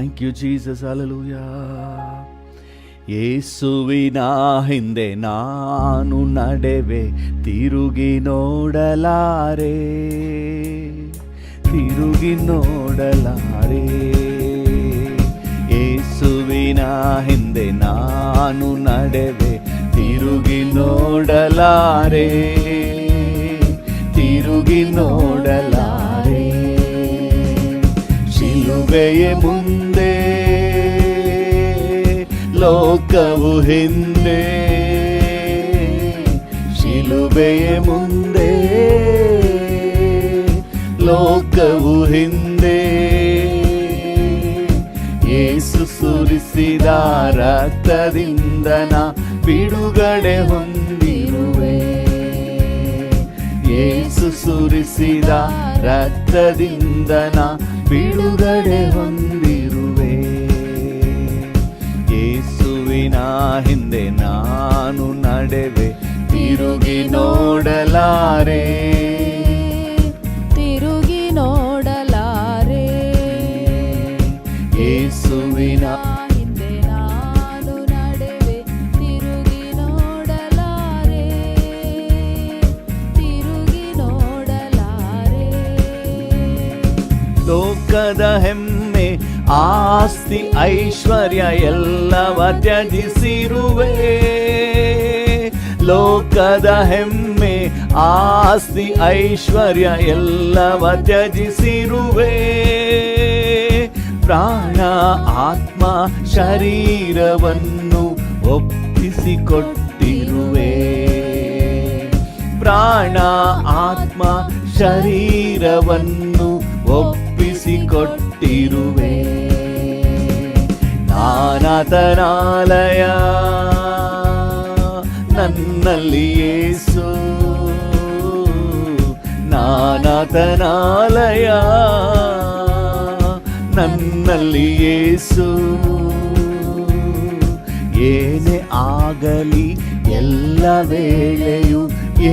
Thank you Jesus. Hallelujah. ಯೇಸುವಿನ ಹಿಂದೆ ನಾನು ನಡೆವೆ, ತಿರುಗಿ ನೋಡಲಾರೆ, ತಿರುಗಿ ನೋಡಲಾರೆ. ಯೇಸುವಿನ ಹಿಂದೆ ನಾನು ನಡೆವೆ, ತಿರುಗಿ ನೋಡಲಾರೆ, ತಿರುಗಿ ನೋಡಲಾರೆ. ಶಿಲುಬೆಯ ಮುಂದೆ ಲೋಕವು ಹಿಂದೆ, ಶಿಲುಬೆಯ ಮುಂದೆ ಲೋಕವು ಹಿಂದೆ. ಯೇಸು ಸುರಿಸಿದ ರಕ್ತದಿಂದ ನಾ ಬಿಡುಗಡೆ ಹೊಂದಿರುವೆ, ಯೇಸು ಸುರಿಸಿದ ರಕ್ತದಿಂದ ನಾ ಬಿಡುಗಡೆ ಹೊಂದಿರುವೆ. ಯೇಸುವಿನ ಹಿಂದೆ ನಾನು ನಡೆವೆ, ತಿರುಗಿ ನೋಡಲಾರೆ, ತಿರುಗಿ ನೋಡಲಾರೆ. ಯೇಸುವಿನ ಹಿಂದೆ ನಾನು ನಡೆವೆ, ತಿರುಗಿ ನೋಡಲಾರೆ, ತಿರುಗಿ ನೋಡಲಾರೆ. ಲೋಕದ ಹೆಮ್ಮೆ ಆಸ್ತಿ ಐಶ್ವರ್ಯ ಎಲ್ಲವ ತ್ಯಜಿಸಿರುವೆ, ಲೋಕದ ಹೆಮ್ಮೆ ಆಸ್ತಿ ಐಶ್ವರ್ಯ ಎಲ್ಲವ ತ್ಯಜಿಸಿರುವೆ. ಪ್ರಾಣ ಆತ್ಮ ಶರೀರವನ್ನು ಒಪ್ಪಿಸಿಕೊಟ್ಟಿರುವೆ, ಪ್ರಾಣ ಆತ್ಮ ಶರೀರವನ್ನು ಒಪ್ಪಿಸಿಕೊಟ್ಟಿರುವೆ. ನಾನಾತನಾಲಯ ನನ್ನಲ್ಲಿ ಯೇಸು, ನಾನಾತನಾಲಯ ನನ್ನಲ್ಲಿ ಯೇಸು. ಏನೇ ಆಗಲಿ ಎಲ್ಲ ವೇಳೆಯು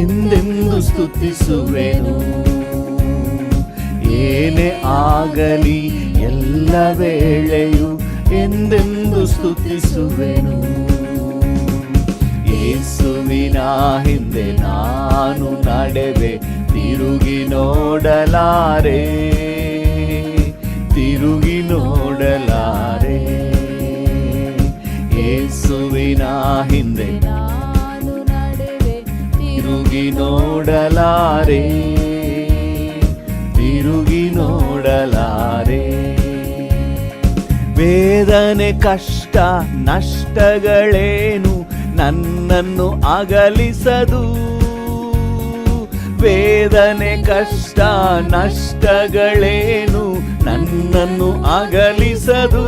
ಎಂದೆಂದು ಸ್ತುತಿಸುವೆನು, ಏನೇ ಆಗಲಿ ಎಲ್ಲ ವೇಳೆಯು ಎಂದೆಂದು ಸ್ತುತಿಸುವೆನು. ಯೇಸುವಿನ ಹಿಂದೆ ನಾನು ನಡೆವೆ, ತಿರುಗಿ ನೋಡಲಾರೆ, ತಿರುಗಿ ನೋಡಲಾರೆ. ಯೇಸುವಿನ ಹಿಂದೆ ನಾನು ನಡೆವೆ, ತಿರುಗಿ ನೋಡಲಾರೆ, ತಿರುಗಿ ನೋಡಲಾರೆ. ವೇದನೆ ಕಷ್ಟ ನಷ್ಟಗಳೇನು ನನ್ನನ್ನು ಅಗಲಿಸದು, ವೇದನೆ ಕಷ್ಟ ನಷ್ಟಗಳೇನು ನನ್ನನ್ನು ಅಗಲಿಸದು.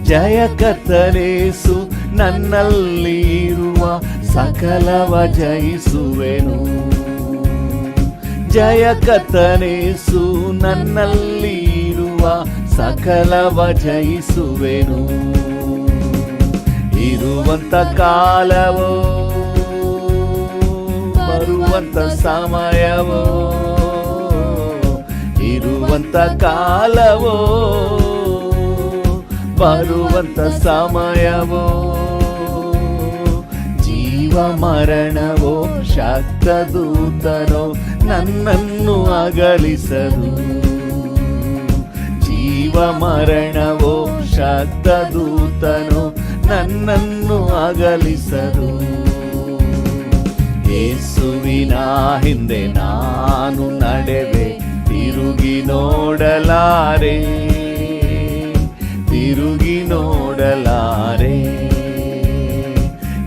ಜಯ ಕರ್ತನೇಸು ನನ್ನಲ್ಲಿ ಇರುವ ಸಕಲವ ಜಯಿಸುವೆನು, ಜಯ ಕರ್ತನೇಸು ನನ್ನಲ್ಲಿ ಇರುವ ಸಕಲವ ಜಯಿಸುವೆನು. ಇರುವಂತ ಕಾಲವೋ ಬರುವಂತ ಸಮಯವೋ, ಇರುವಂತ ಕಾಲವೋ ಬರುವಂತ ಸಮಯವೋ, ಜೀವ ಮರಣವೋ ಶಕ್ತದೂತನೋ ನನ್ನನ್ನು ಅಗಲಿಸದು, ಜೀವ ಮರಣವೋ ಶಕ್ತದೂತನೋ ನನ್ನನ್ನು ಅಗಲಿಸದು. ಯೇಸುವಿನ ಹಿಂದೆ ನಾನು ನಡೆವೆ, ತಿರುಗಿ ನೋಡಲಾರೆ, ತಿರುಗಿ ನೋಡಲಾರೆ.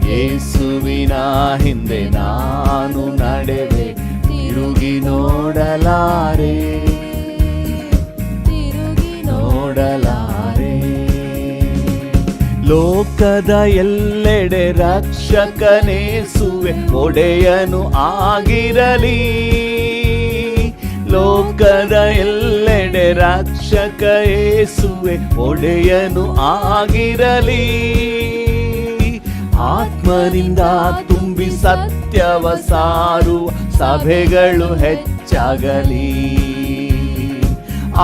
ಯೇಸುವಿನ ಹಿಂದೆ ನಾನು ನಡೆವೆ, ತಿರುಗಿ ನೋಡಲಾರೆ, ತಿರುಗಿ ನೋಡಲಾರೆ. ಲೋಕದ ಎಲ್ಲೆಡೆ ರಕ್ಷಕನೇಸುವೆ ಒಡೆಯನು ಆಗಿರಲಿ, ಲೋಕದ ಎಲ್ಲೆಡೆ ರಕ್ಷಕ ಯೇಸುವೆ ಒಡೆಯನು ಆಗಿರಲಿ. ಆತ್ಮನಿಂದ ತುಂಬಿ ಸತ್ಯವ ಸಾರುವ ಸಭೆಗಳು ಹೆಚ್ಚಾಗಲಿ,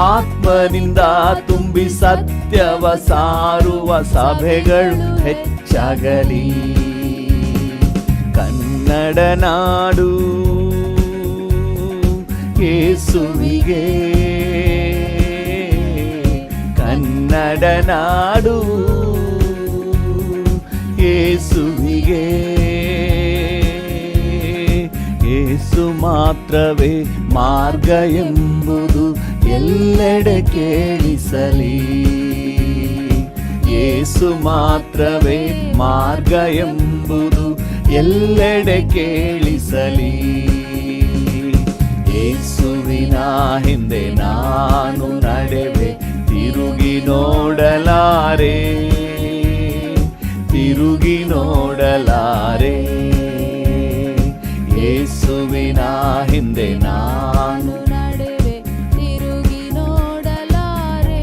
ಆತ್ಮನಿಂದ ತುಂಬಿ ಸತ್ಯವ ಸಾರುವ ಸಭೆಗಳು ಹೆಚ್ಚಾಗಲಿ. ಕನ್ನಡ ನಾಡು ಯೇಸುವಿಗೆ, ಕನ್ನಡ ನಾಡು ಯೇಸುವಿಗೆ. ಯೇಸು ಮಾತ್ರವೇ ಮಾರ್ಗ ಎಂಬುದು ಎಲ್ಲೆಡೆ ಕೇಳಿಸಲಿ. ಯೇಸು ಮಾತ್ರವೇ ಮಾರ್ಗ ಎಂಬುದು ಎಲ್ಲೆಡೆ ಕೇಳಿಸಲಿ. ಯೇಸುವಿನ ಹಿಂದೆ ನಾನು ನಡೆವೆ, ತಿರುಗಿ ನೋಡಲಾರೆ, ತಿರುಗಿ ನೋಡಲಾರೆ. ಯೇಸುವಿನ ಹಿಂದೆ ನಾನು ನಡೆವೆ, ತಿರುಗಿ ನೋಡಲಾರೆ.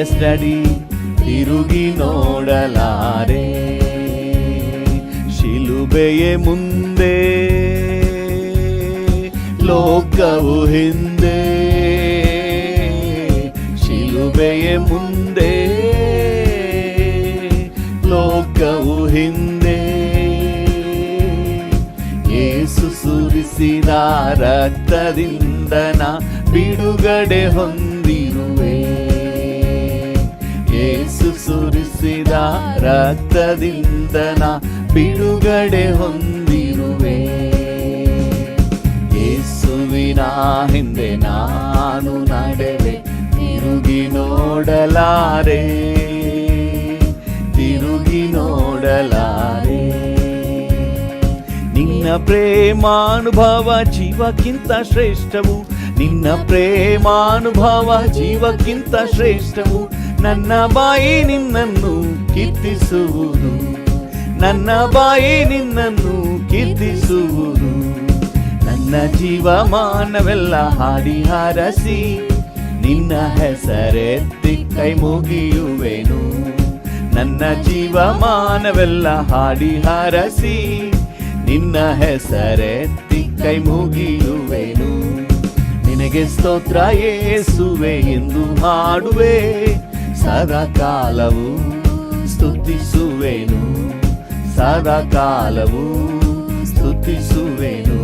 ಎಸ್ ಡ್ಯಾಡಿ, ತಿರುಗಿ ನೋಡಲಾರೆ. ಶಿಲುಬೆಯ ಮುಂದೆ ಲೋಕವು ಹಿಂದೆ, ಶಿಲುಬೆಯ ಮುಂದೆ ಲೋಕವು ಹಿಂದೆ. ಯೇಸು ಸುರಿಸಿದ ರಕ್ತದಿಂದ ನಾ ಬಿಡುಗಡೆ ಹೊಂದಿರುವೆ. ಯೇಸು ಸುರಿಸಿದ ರಕ್ತದಿಂದ ನಾ ಬಿಡುಗಡೆ ಹೊಂದಿರುವೆ. ಯೇಸುವಿನ ಹಿಂದೆ ನಾನು ನಡೆವೆ, ತಿರುಗಿ ನೋಡಲಾರೆ, ತಿರುಗಿ ನೋಡಲಾರೆ. ನಿನ್ನ ಪ್ರೇಮಾನುಭವ ಜೀವಕ್ಕಿಂತ ಶ್ರೇಷ್ಠವು, ನಿನ್ನ ಪ್ರೇಮಾನುಭವ ಜೀವಕ್ಕಿಂತ ಶ್ರೇಷ್ಠವು. ನನ್ನ ಬಾಯಿ ನಿನ್ನನ್ನು ಕೀರ್ತಿಸುವುದು, ನನ್ನ ಬಾಯಿ ನಿನ್ನನ್ನು ಕೀರ್ತಿಸುವುದು. ನನ್ನ ಜೀವಮಾನವೆಲ್ಲ ಹಾಡಿ ಹಾರಸಿ ನಿನ್ನ ಹೆಸರೆತ್ತಿ ಕೈ ಮುಗಿಯುವೆನು. ನನ್ನ ಜೀವಮಾನವೆಲ್ಲ ಹಾಡಿ ಹಾರಸಿ ನಿನ್ನ ಹೆಸರೆತ್ತಿ ಕೈ ಮುಗಿಯುವೆನು. ನಿನಗೆ ಸ್ತೋತ್ರ ಯೇಸುವೆ ಎಂದು ಹಾಡುವೆ, ಸದಾ ಕಾಲವು ಸ್ತುತಿಸುವೆನು, ಸದಾ ಕಾಲವು ಸ್ತುತಿಸುವೆನು.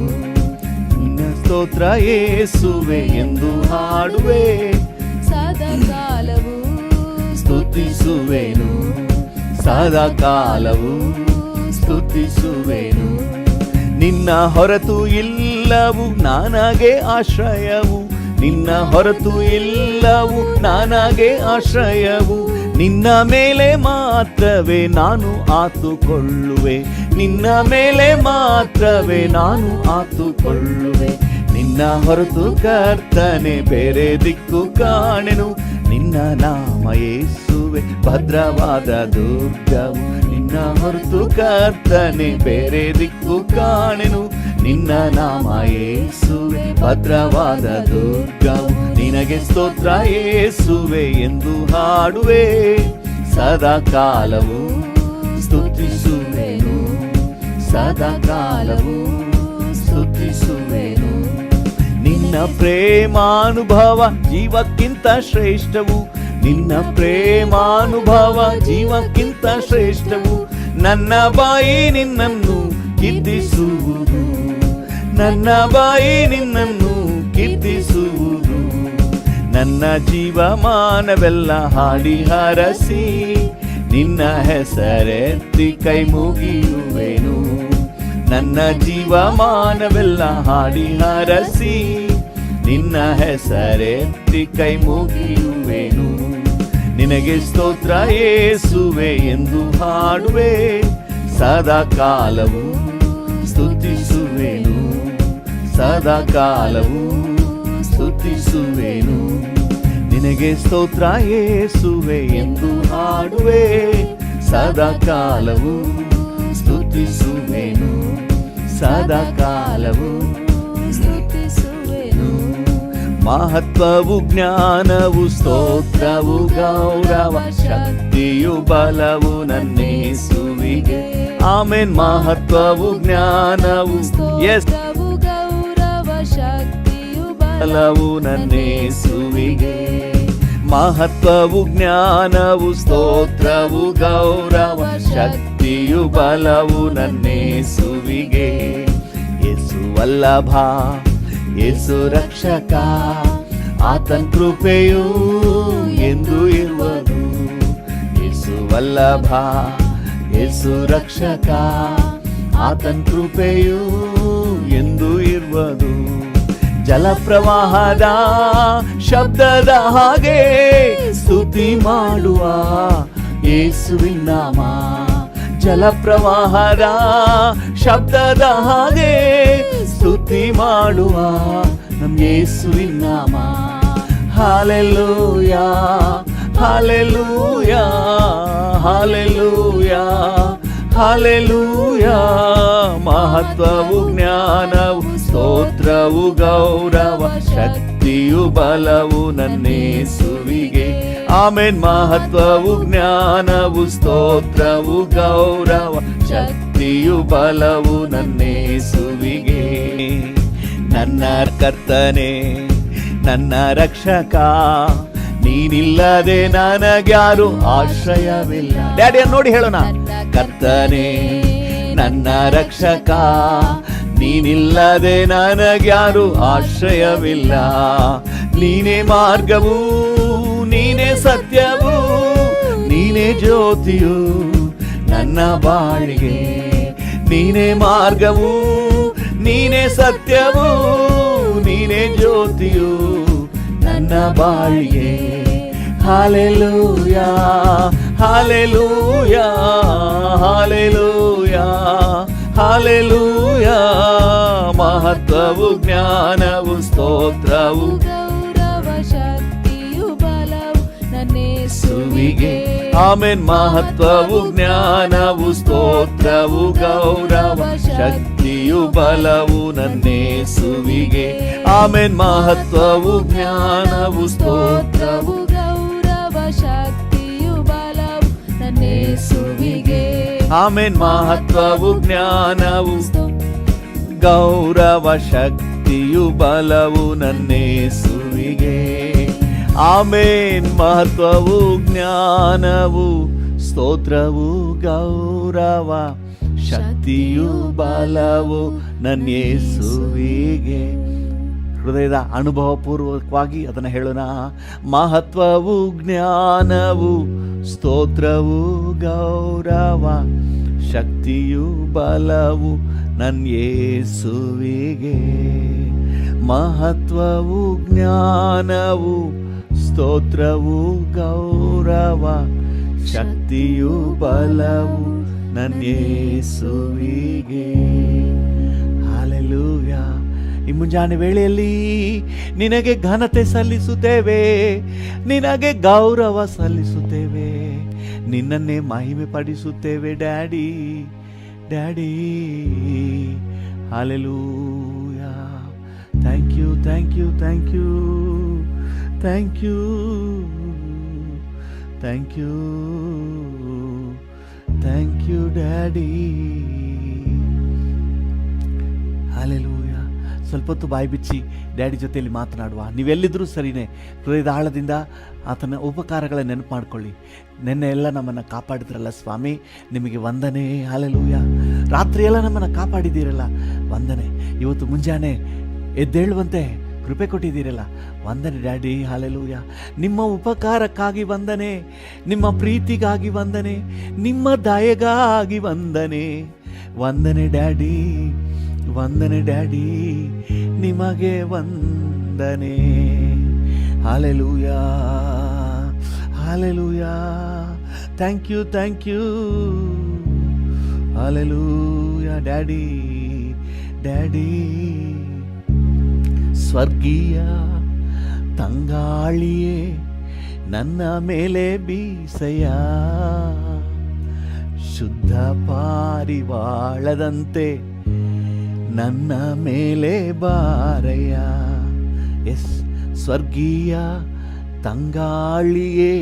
ನಿನ್ನ ಸ್ತೋತ್ರ ಯೇಸುವೆ ಎಂದು ಹಾಡುವೆ, ಸದಾ ಕಾಲವು ಸ್ತುತಿಸುವೆನು, ಸದಾ ಕಾಲವು ಸ್ತುತಿಸುವೆನು. ನಿನ್ನ ಹೊರತು ಇಲ್ಲವು ನನಗೆ ಆಶ್ರಯವು, ನಿನ್ನ ಹೊರತು ಇಲ್ಲವು ನನಗೆ ಆಶ್ರಯವು. ನಿನ್ನ ಮೇಲೆ ಮಾತ್ರವೇ ನಾನು ಆತುಕೊಳ್ಳುವೆ, ನಿನ್ನ ಮೇಲೆ ಮಾತ್ರವೇ ನಾನು ಆತುಕೊಳ್ಳುವೆ. ನಿನ್ನ ಹೊರತು ಕರ್ತನೆ ಬೇರೆ ದಿಕ್ಕು ಕಾಣೆನು. ನಿನ್ನ ನಾಮ ಯೇಸುವೆ ಭದ್ರವಾದ ದುರ್ಗವು, ನಿನ್ನ ಹೊರತು ಕರ್ತನೆ ಬೇರೆ ದಿಕ್ಕು ಕಾಣೆನು. ನಿನ್ನ ನಾಮ ಯೇಸುವೆ ಭದ್ರವಾದ ದುರ್ಗವು. ನಿನಗೆ ಸ್ತೋತ್ರ ಯೇಸುವೆ ಎಂದು ಹಾಡುವೆ, ಸದಾ ಕಾಲವು ಸ್ತುತಿಸುವೆನು, ಸದಾ ಕಾಲವು ಸ್ತುತಿಸುವೆನು. ನಿನ್ನ ಪ್ರೇಮಾನುಭವ ಜೀವಕ್ಕಿಂತ ಶ್ರೇಷ್ಠವು, ನಿನ್ನ ಪ್ರೇಮಾನುಭವ ಜೀವಕ್ಕಿಂತ ಶ್ರೇಷ್ಠವು. ನನ್ನ ಬಾಯಿ ನಿನ್ನನ್ನು ಕೀರ್ತಿಸುವುದು, ನನ್ನ ಬಾಯಿ ನಿನ್ನನ್ನು ಕೀರ್ತಿಸುವುದು. ನನ್ನ ಜೀವಮಾನವೆಲ್ಲ ಹಾಡಿ ಹರಸಿ ನಿನ್ನ ಹೆಸರೆತ್ತಿ ಕೈ ಮುಗಿಯುವೆನು. ನನ್ನ ಜೀವಮಾನವೆಲ್ಲ ಹಾಡಿ ಹರಸಿ ನಿನ್ನ ಹೆಸರೆತ್ತಿ ಕೈ ಮುಗಿಯುವೆನು. ನಿನಗೆ ಸ್ತೋತ್ರ ಯೇಸುವೆ ಎಂದು ಹಾಡುವೆ, ಸದಾ ಕಾಲವು ಸ್ತುತಿಸುವೆನು, ಸದಾ ಕಾಲವು ಸ್ತುತಿಸುವೆನು. ನಿನಗೆ ಸ್ತೋತ್ರ ಯೇಸುವೆ ಎಂದು ಹಾಡುವೆ, ಸದಾ ಕಾಲವು ಸ್ತುತಿಸುವೆನು, ಸದಾ ಕಾಲವು ಸ್ತುತಿಸುವೆನು. ಮಹತ್ವವು ಜ್ಞಾನವು ಸ್ತೋತ್ರವು ಗೌರವ ಶಕ್ತಿಯು ಬಲವು ನನ್ನೇಸುವಿಗೆ. ಆಮೆನ್. ಮಹತ್ವವು ಜ್ಞಾನವು ಎಸ್ ಸ್ತೋತ್ರವು ಗೌರವ ಶಕ್ತಿಯು ಬಲವು ಬಲವು ನನ್ನೇಸುವಿಗೆ. ಮಹತ್ವವು ಜ್ಞಾನವು ಸ್ತೋತ್ರವು ಗೌರವ ಶಕ್ತಿಯು ಬಲವು ನನ್ನೇಸುವಿಗೆ. ಯೇಸು ವಲ್ಲಭ ಯೇಸು ರಕ್ಷಕ ಆತನ್ ಕೃಪೆಯು ಎಂದು ಇರುವುದು. ಯೇಸು ವಲ್ಲಭ ಯೇಸು ರಕ್ಷಕ ಆತನ್ ಕೃಪೆಯು ಎಂದು ಇರುವುದು. ಜಲಪ್ರವಾಹದ ಶಬ್ದದ ಹಾಗೆ ಸ್ತುತಿ ಮಾಡುವ ಯೇಸುವಿನ ನಾಮ. ಜಲಪ್ರವಾಹದ ಶಬ್ದದ ಹಾಗೆ ಸ್ತುತಿ ಮಾಡುವ ನಮ್ಮ ಯೇಸುವಿನ ನಾಮ. Hallelujah hallelujah hallelujah hallelujah. ಮಹತ್ವವು ಜ್ಞಾನವು ಸ್ತೋತ್ರವು ಗೌರವ ಶಕ್ತಿಯು ಬಲವು ನನ್ನೇಸುವಿಗೆ. ಆಮೆನ್. ಮಹತ್ವವು ಜ್ಞಾನವು ಸ್ತೋತ್ರವು ಗೌರವ ಶಕ್ತಿಯು ಬಲವು ನನ್ನೇಸುವಿಗೆ. ನನ್ನ ಕರ್ತನೇ ನನ್ನ ರಕ್ಷಕ ನೀನಿಲ್ಲದೆ ನನಗ್ಯಾರು ಆಶ್ರಯವಿಲ್ಲ. ಡ್ಯಾಡಿಯನ್ನು ನೋಡಿ ಹೇಳೋಣ. ಕರ್ತನೇ ನನ್ನ ರಕ್ಷಕ ನೀನಿಲ್ಲದೆ ನನಗ್ಯಾರು ಆಶ್ರಯವಿಲ್ಲ. ನೀನೇ ಮಾರ್ಗವು ನೀನೇ ಸತ್ಯವು ನೀನೇ ಜ್ಯೋತಿಯು ನನ್ನ ಬಾಳಿಗೆ. ನೀನೇ ಮಾರ್ಗವು ನೀನೇ ಸತ್ಯವು ನೀನೇ ಜ್ಯೋತಿಯು ನನ್ನ ಬಾಳಿಗೆ. Hallelujah hallelujah hallelujah hallelujah. ಮಹತ್ವವು ಜ್ಞಾನವು ಸ್ತೋತ್ರವು ಗೌರವ ಶಕ್ತಿಯು ಬಲವು ನನ್ನೇಸುವಿಗೆ. ಆಮೆನ್. ಮಹತ್ವವು ಜ್ಞಾನವು ಸ್ತೋತ್ರವು ಗೌರವ ಶಕ್ತಿಯು ಬಲವು ನನ್ನೇಸುವಿಗೆ. ಆಮೆನ್. ಮಹತ್ವವು ಜ್ಞಾನವು ಸ್ತೋತ್ರವು ಗೌರವ ಶಕ್ತಿಯು ಬಲವು ನನ್ನೇಸುವಿಗೆ. ಆಮೆನ್. ಮಹತ್ವವು ಜ್ಞಾನವು ಗೌರವ ಶಕ್ತಿಯು ಬಲವು ನನ್ನೇಸುವಿಗೆ. ಆಮೆನ್. ಮಹತ್ವವು ಜ್ಞಾನವು ಸ್ತೋತ್ರವು ಗೌರವ ಶಕ್ತಿಯು ಬಲವು ನನ್ನೇಸುವಿಗೆ. ಹೃದಯದ ಅನುಭವ ಪೂರ್ವಕವಾಗಿ ಅದನ್ನು ಹೇಳೋಣ. ಮಹತ್ವವು ಜ್ಞಾನವು ಸ್ತೋತ್ರವು ಗೌರವ ಶಕ್ತಿಯು ಬಲವು ನನ್ನೇಸುವಿಗೆ. ಮಹತ್ವವು ಜ್ಞಾನವು ಸ್ತೋತ್ರವು ಗೌರವ ಶಕ್ತಿಯು ಬಲವು ನನ್ನೇಸುವಿಗೆ. ಹಾಲೆಲೂಯಾ. ಈ ಮುಂಜಾನೆ ವೇಳೆಯಲ್ಲಿ ನಿನಗೆ ಘನತೆ ಸಲ್ಲಿಸುತ್ತೇವೆ, ನಿನಗೆ ಗೌರವ ಸಲ್ಲಿಸುತ್ತೇವೆ, ನಿನ್ನನ್ನೇ ಮಹಿಮೆ ಪಡಿಸುತ್ತೇವೆ daddy daddy. Hallelujah. Thank you thank you thank you thank you thank you thank you daddy. Hallelujah. ಸ್ವಲ್ಪ ಹೊತ್ತು ಬಾಯಿ ಬಿಚ್ಚಿ ಡ್ಯಾಡಿ ಜೊತೆಯಲ್ಲಿ ಮಾತನಾಡುವ. ನೀವೆಲ್ಲಿದ್ದರೂ ಸರಿನೇ ಹೃದಯದ ಆಳದಿಂದ ಆತನ ಉಪಕಾರಗಳ ನೆನಪು ಮಾಡ್ಕೊಳ್ಳಿ. ನಿನ್ನೆ ಎಲ್ಲ ನಮ್ಮನ್ನು ಕಾಪಾಡಿದ್ರಲ್ಲ ಸ್ವಾಮಿ, ನಿಮಗೆ ವಂದನೆ. ಹಾಲೆಲೂಯಾ. ರಾತ್ರಿ ಎಲ್ಲ ನಮ್ಮನ್ನು ಕಾಪಾಡಿದ್ದೀರಲ್ಲ, ವಂದನೆ. ಇವತ್ತು ಮುಂಜಾನೆ ಎದ್ದೇಳುವಂತೆ ಕೃಪೆ ಕೊಟ್ಟಿದ್ದೀರಲ್ಲ, ವಂದನೆ ಡ್ಯಾಡಿ. ಹಾಲೆಲೂಯಾ. ನಿಮ್ಮ ಉಪಕಾರಕ್ಕಾಗಿ ವಂದನೆ, ನಿಮ್ಮ ಪ್ರೀತಿಗಾಗಿ ವಂದನೆ, ನಿಮ್ಮ ದಯೆಗಾಗಿ ವಂದನೆ. ವಂದನೆ ಡ್ಯಾಡಿ, ವಂದನೆ ಡ್ಯಾಡಿ, ನಿಮಗೆ ವಂದನೆ. Hallelujah hallelujah. Thank you thank you. Hallelujah daddy daddy. ಸ್ವರ್ಗೀಯ ತಂಗಾಳಿಯೇ ನನ್ನ ಮೇಲೆ ಬೀಸಯ್ಯ, ಶುದ್ಧ ಪಾರಿವಾಳದಂತೆ ನನ್ನ ಮೇಲೆ ಬಾರಯ್ಯ. ಎಸ್, ಸ್ವರ್ಗೀಯ ತಂಗಾಳಿಯೇ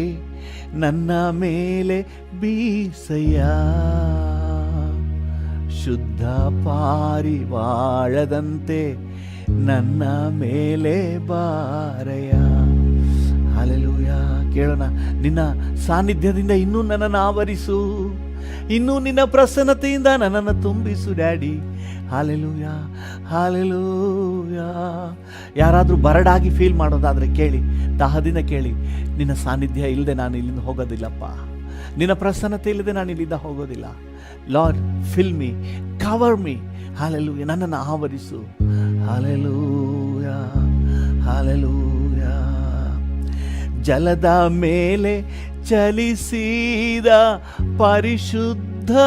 ನನ್ನ ಮೇಲೆ ಬೀಸಯ್ಯ, ಶುದ್ಧ ಪಾರಿವಾಳದಂತೆ ನನ್ನ ಮೇಲೆ ಬಾರಯ್ಯ. ಹಲ್ಲೆಲೂಯಾ. ಕೇಳೋಣ, ನಿನ್ನ ಸಾನ್ನಿಧ್ಯದಿಂದ ಇನ್ನೂ ನನ್ನನ್ನು ಆವರಿಸು, ಇನ್ನೂ ನಿನ್ನ ಪ್ರಸನ್ನತೆಯಿಂದ ನನ್ನನ್ನು ತುಂಬಿಸು ಡ್ಯಾಡಿ. Hallelujah, hallelujah. ಯಾರಾದರೂ ಬರಡಾಗಿ ಫೀಲ್ ಮಾಡೋದಾದರೆ ಕೇಳಿ, ದಾಹದಿಂದ ಕೇಳಿ, ನಿನ್ನ ಸಾನ್ನಿಧ್ಯ ಇಲ್ಲದೆ ನಾನು ಇಲ್ಲಿಂದ ಹೋಗೋದಿಲ್ಲಪ್ಪ, ನಿನ್ನ ಪ್ರಸನ್ನತೆ ಇಲ್ಲದೆ ನಾನು ಇಲ್ಲಿಂದ ಹೋಗೋದಿಲ್ಲ. Lord, fill me, cover me. Hallelujah, ನನ್ನನ್ನು ಆವರಿಸು. Hallelujah, hallelujah. ಜಲದ ಮೇಲೆ ಚಲಿಸಿದ ಪರಿಶುದ್ಧಾತ್ಮನೇ,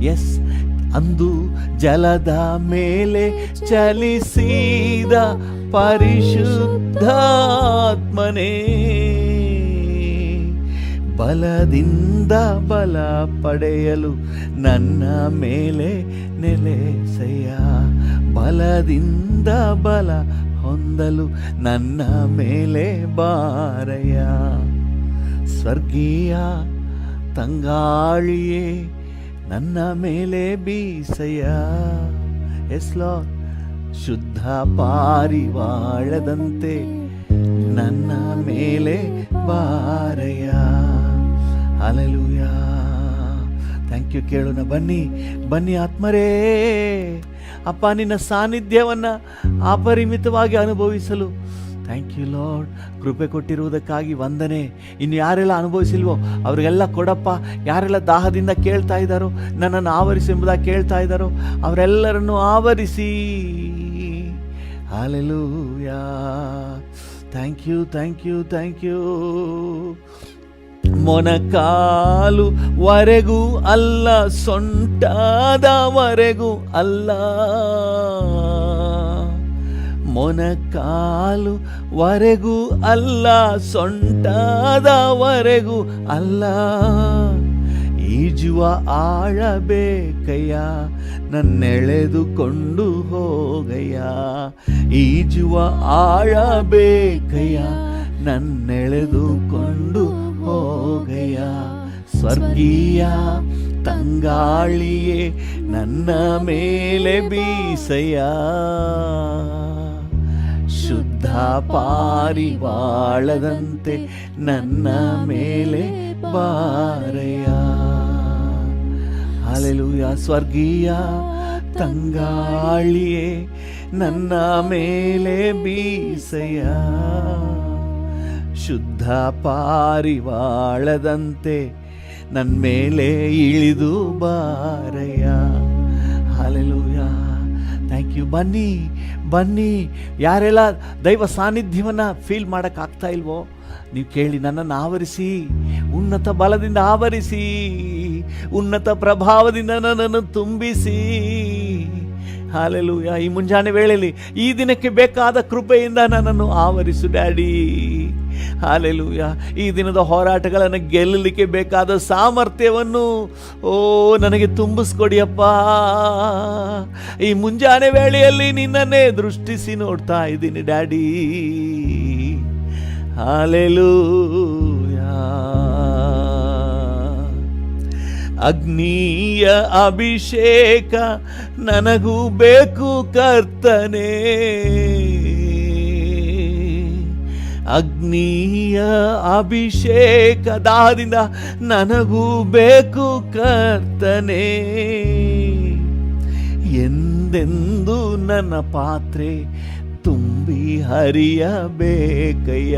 ಎಸ್, ಅಂದು ಜಲದ ಮೇಲೆ ಚಲಿಸಿದ ಪರಿಶುದ್ಧಾತ್ಮನೇ, ಬಲದಿಂದ ಬಲ ಪಡೆಯಲು ನನ್ನ ಮೇಲೆ ನೆಲೆಸಯ್ಯ. ಬಲದಿಂದ ಬಲ ಹೊಂದಲು ನನ್ನ ಮೇಲೆ ಬಾರಯ್ಯ. ಸ್ವರ್ಗೀಯ ತಂಗಾಳಿಯೇ ನನ್ನ ಮೇಲೆ ಬೀಸಯ್ಯ. S lord. ಶುದ್ಧ ಪಾರಿವಾಳದಂತೆ ನನ್ನ ಮೇಲೆ ಬಾರಯ್ಯ. ಹಲ್ಲೆಲೂಯಾ. Thank you. ಕೇಳೋಣ, ಬನ್ನಿ ಬನ್ನಿ ಆತ್ಮರೇ, ಅಪ್ಪ ನಿನ್ನ ಸಾನ್ನಿಧ್ಯವನ್ನು ಅಪರಿಮಿತವಾಗಿ ಅನುಭವಿಸಲು ಥ್ಯಾಂಕ್ ಯು ಲಾರ್ಡ್. ಕೃಪೆ ಕೊಟ್ಟಿರುವುದಕ್ಕಾಗಿ ವಂದನೆ. ಇನ್ನು ಯಾರೆಲ್ಲ ಅನುಭವಿಸಿಲ್ವೋ ಅವರಿಗೆಲ್ಲ ಕೊಡಪ್ಪ. ಯಾರೆಲ್ಲ ದಾಹದಿಂದ ಕೇಳ್ತಾ ಇದ್ದಾರೋ, ನನ್ನನ್ನು ಆವರಿಸಿ ಎಂಬುದಾಗಿ ಕೇಳ್ತಾ ಇದ್ದಾರೋ ಅವರೆಲ್ಲರನ್ನು ಆವರಿಸಿ. Hallelujah. Thank you, thank you, thank you. ಮೊಣಕಾಲು ವರೆಗೂ ಅಲ್ಲ, ಸೊಂಟಾದವರೆಗೂ ಅಲ್ಲ, ಮೊಣಕಾಲು ವರೆಗೂ ಅಲ್ಲ, ಸೊಂಟಾದವರೆಗೂ ಅಲ್ಲ, ಈಜುವ ಆಳಬೇಕಯ್ಯ, ನನ್ನೆಳೆದುಕೊಂಡು ಹೋಗಯ್ಯ. ಈಜುವ ಆಳಬೇಕಯ್ಯ, ನನ್ನೆಳೆದುಕೊಂಡು ಹೋಗಯ್ಯ. ಸ್ವರ್ಗೀಯ ತಂಗಾಳಿಯೇ ನನ್ನ ಮೇಲೆ ಬೀಸಯ್ಯ. ಶುದ್ಧ ಪಾರಿವಾಳದಂತೆ ನನ್ನ ಮೇಲೆ ಬಾರಯ್ಯ. ಹಲ್ಲೆಲೂಯಾ. ಸ್ವರ್ಗೀಯ ತಂಗಾಳಿಯೇ ನನ್ನ ಮೇಲೆ ಬೀಸಯ್ಯ. ಶುದ್ಧ ಪಾರಿವಾಳದಂತೆ ನನ್ನ ಮೇಲೆ ಇಳಿದು ಬಾರಯ್ಯ. ಹಲ್ಲೆಲೂಯಾ. Thank you. ಬನ್ನಿ ಬನ್ನಿ. ಯಾರೆಲ್ಲ ದೈವ ಸಾನ್ನಿಧ್ಯವನ್ನು ಫೀಲ್ ಮಾಡೋಕ್ಕಾಗ್ತಾ ಇಲ್ವೋ ನೀವು ಕೇಳಿ, ನನ್ನನ್ನು ಆವರಿಸಿ, ಉನ್ನತ ಬಲದಿಂದ ಆವರಿಸಿ, ಉನ್ನತ ಪ್ರಭಾವದಿಂದ ನನ್ನನ್ನು ತುಂಬಿಸಿ. ಹಲ್ಲೆಲೂಯಾ. ಈ ಮುಂಜಾನೆ ವೇಳೆಯಲ್ಲಿ ಈ ದಿನಕ್ಕೆ ಬೇಕಾದ ಕೃಪೆಯಿಂದ ನನ್ನನ್ನು ಆವರಿಸು ಡ್ಯಾಡಿ. ಹಲ್ಲೆಲೂಯಾ. ಈ ದಿನದ ಹೋರಾಟಗಳನ್ನು ಗೆಲ್ಲಲಿಕ್ಕೆ ಬೇಕಾದ ಸಾಮರ್ಥ್ಯವನ್ನು ನನಗೆ ತುಂಬಿಸ್ಕೊಡಿಯಪ್ಪ. ಈ ಮುಂಜಾನೆ ವೇಳೆಯಲ್ಲಿ ನಿನ್ನನ್ನೇ ದೃಷ್ಟಿಸಿ ನೋಡ್ತಾ ಇದ್ದೀನಿ ಡ್ಯಾಡಿ. ಹಲ್ಲೆಲೂಯಾ. ಅಗ್ನಿಯ ಅಭಿಷೇಕ ನನಗೂ ಬೇಕು ಕರ್ತನೇ. ಅಗ್ನಿಯ ಅಭಿಷೇಕ ದಾಹದಿಂದ ನನಗೂ ಬೇಕು ಕರ್ತನೇ. ಎಂದೆಂದು ನನ್ನ ಪಾತ್ರೆ ತುಂಬಿ ಹರಿಯಬೇಕಯ್ಯ.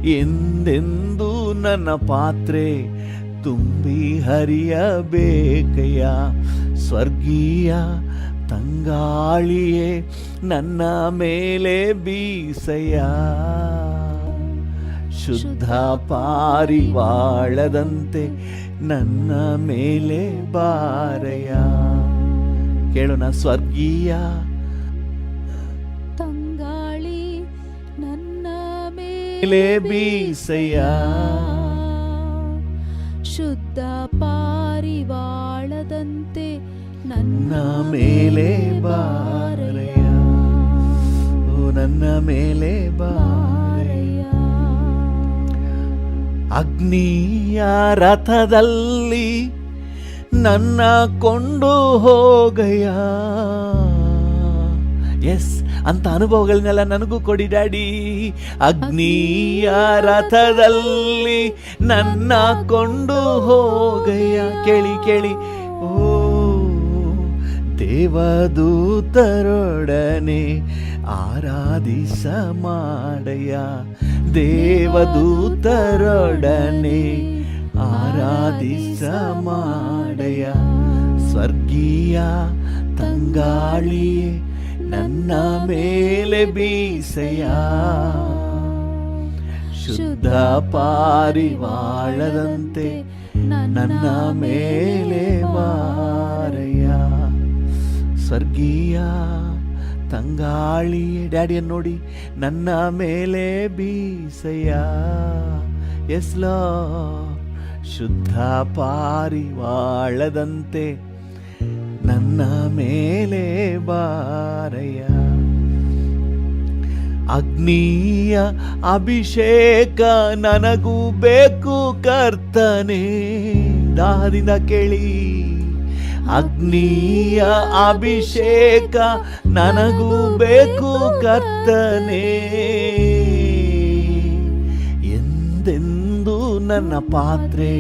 ಎಂದೆಂದು ನನ್ನ ಪಾತ್ರೆ ತುಂಬಿ ಹರಿಯಬೇಕಯ್ಯ. ಸ್ವರ್ಗೀಯ ತಂಗಾಳಿಯೇ ನನ್ನ ಮೇಲೆ ಬೀಸಯ್ಯ. ಶುದ್ಧ ಪಾರಿವಾಳದಂತೆ ನನ್ನ ಮೇಲೆ ಬಾರಯ್ಯ. ಕೇಳೋಣ, ಸ್ವರ್ಗೀಯ ತಂಗಾಳಿ ನನ್ನ ಮೇಲೆ ಬೀಸಯ್ಯ. ಶುದ್ಧ ಪಾರಿವಾಳದಂತೆ ನನ್ನ ಮೇಲೆ ಬಾರಯ್ಯ. ಓ ನನ್ನ ಮೇಲೆ ಬಾರಯ್ಯ. ಅಗ್ನಿಯ ರಥದಲ್ಲಿ ನನ್ನ ಕೊಂಡು ಹೋಗಯ್ಯ. ಎಸ್, ಅಂತ ಅನುಭವಗಳನ್ನೆಲ್ಲ ನನಗೂ ಕೊಡಿ ಡ್ಯಾಡಿ. ಅಗ್ನಿಯ ರಥದಲ್ಲಿ ನನ್ನ ಕೊಂಡು ಹೋಗಯ್ಯ. ಕೇಳಿ ಕೇಳಿ, ಓ ದೇವದೂತರೊಡನೆ ಆರಾಧಿಸ ಮಾಡಯ್ಯ. ದೇವದೂತರೊಡನೆ ಆರಾಧಿಸ ಮಾಡಯ್ಯ. ಸ್ವರ್ಗೀಯ ತಂಗಾಳಿಯೇ ನನ್ನ ಮೇಲೆ ಬೀಸಯ್ಯ. ಶುದ್ಧ ಪಾರಿವಾಳದಂತೆ ನನ್ನ ಮೇಲೆ ಬಾರಯ್ಯ. ಸ್ವರ್ಗೀಯ ತಂಗಾಳಿಯೇ, ಡ್ಯಾಡಿಯನ್ನು ನೋಡಿ, ನನ್ನ ಮೇಲೆ ಬೀಸಯ್ಯ. ಎಸ್ ಲಾರ್ಡ್, ಶುದ್ಧ ಪಾರಿವಾಳದಂತೆ ನನ್ನ ಮೇಲೆ ಬಾರಯ್ಯ. ಅಗ್ನಿಯ ಅಭಿಷೇಕ ನನಗೂ ಬೇಕು ಕರ್ತನೇ. ದಾಹದಿಂದ ಕೇಳಿ, ಅಗ್ನಿಯ ಅಭಿಷೇಕ ನನಗೂ ಬೇಕು ಕರ್ತನೇ. ಎಂದೆಂದು ನನ್ನ ಪಾತ್ರೆ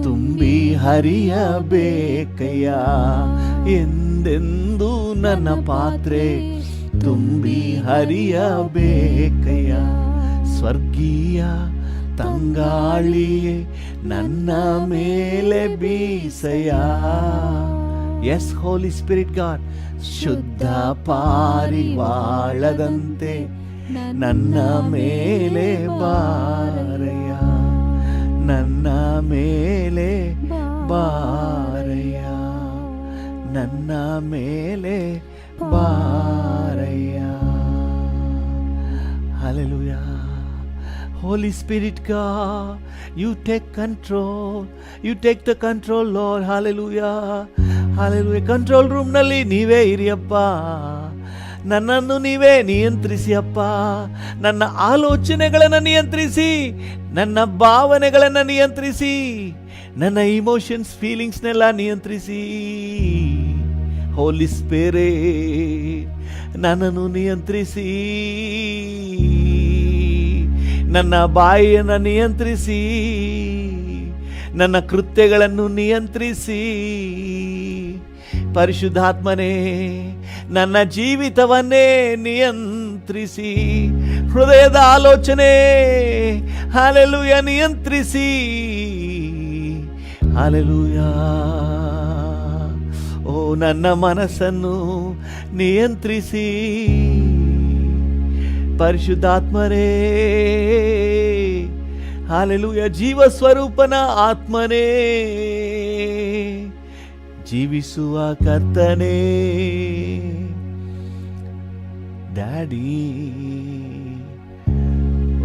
ತುಂಬಿ ಹರಿಯಬೇಕಯ್ಯ. ಎಂದೆಂದು ನನ್ನ ಪಾತ್ರೆ ತುಂಬಿ ಹರಿಯಬೇಕಯ್ಯ. ಸ್ವರ್ಗೀಯ ತಂಗಾಳಿಯೇ ನನ್ನ ಮೇಲೆ ಬೀಸಯ್ಯ. ಎಸ್ ಹೋಲಿ ಸ್ಪಿರಿಟ್ ಗಾಡ್, ಶುದ್ಧ ಪಾರಿವಾಳದಂತೆ ನನ್ನ ಮೇಲೆ ಬಾರಯ್ಯ. ನನ್ನ ಮೇಲೆ ಬಾರಯ್ಯ. ನನ್ನ ಮೇಲೆ ಬಾರಯ್ಯ. Hallelujah. Holy Spirit God, you take control. You take the control, Lord. Hallelujah. Hallelujah. Control ರೂಮ್ನಲ್ಲಿ ನೀವೇ ಇರಿಯಪ್ಪ. ನನ್ನನ್ನು ನೀವೇ ನಿಯಂತ್ರಿಸಿ ಅಪ್ಪ. ನನ್ನ ಆಲೋಚನೆಗಳನ್ನು ನಿಯಂತ್ರಿಸಿ, ನನ್ನ ಭಾವನೆಗಳನ್ನು ನಿಯಂತ್ರಿಸಿ, ನನ್ನ ಇಮೋಷನ್ಸ್ ಫೀಲಿಂಗ್ಸ್ನೆಲ್ಲ ನಿಯಂತ್ರಿಸಿ. ಹೋಲಿ ಸ್ಪಿರಿಟ್, ನನ್ನನ್ನು ನಿಯಂತ್ರಿಸಿ. ನನ್ನ ಬಾಯಿಯನ್ನು ನಿಯಂತ್ರಿಸಿ, ನನ್ನ ಕೃತ್ಯಗಳನ್ನು ನಿಯಂತ್ರಿಸಿ. ಪರಿಶುದ್ಧಾತ್ಮನೇ, ನನ್ನ ಜೀವಿತವನ್ನೇ ನಿಯಂತ್ರಿಸಿ. ಹೃದಯದ ಆಲೋಚನೆ ಹಲ್ಲೆಲೂಯಾ ನಿಯಂತ್ರಿಸಿ. ಹಲ್ಲೆಲೂಯಾ. ಓ ನನ್ನ ಮನಸ್ಸನ್ನು ನಿಯಂತ್ರಿಸಿ. ಪರಿಶುದ್ಧಾತ್ಮರೇ, ಹಲ್ಲೆಲೂಯಾ. ಜೀವ ಸ್ವರೂಪನ ಆತ್ಮನೇ, ಜೀವಿಸುವ ಕರ್ತನೇ, ಡ್ಯಾಡಿ,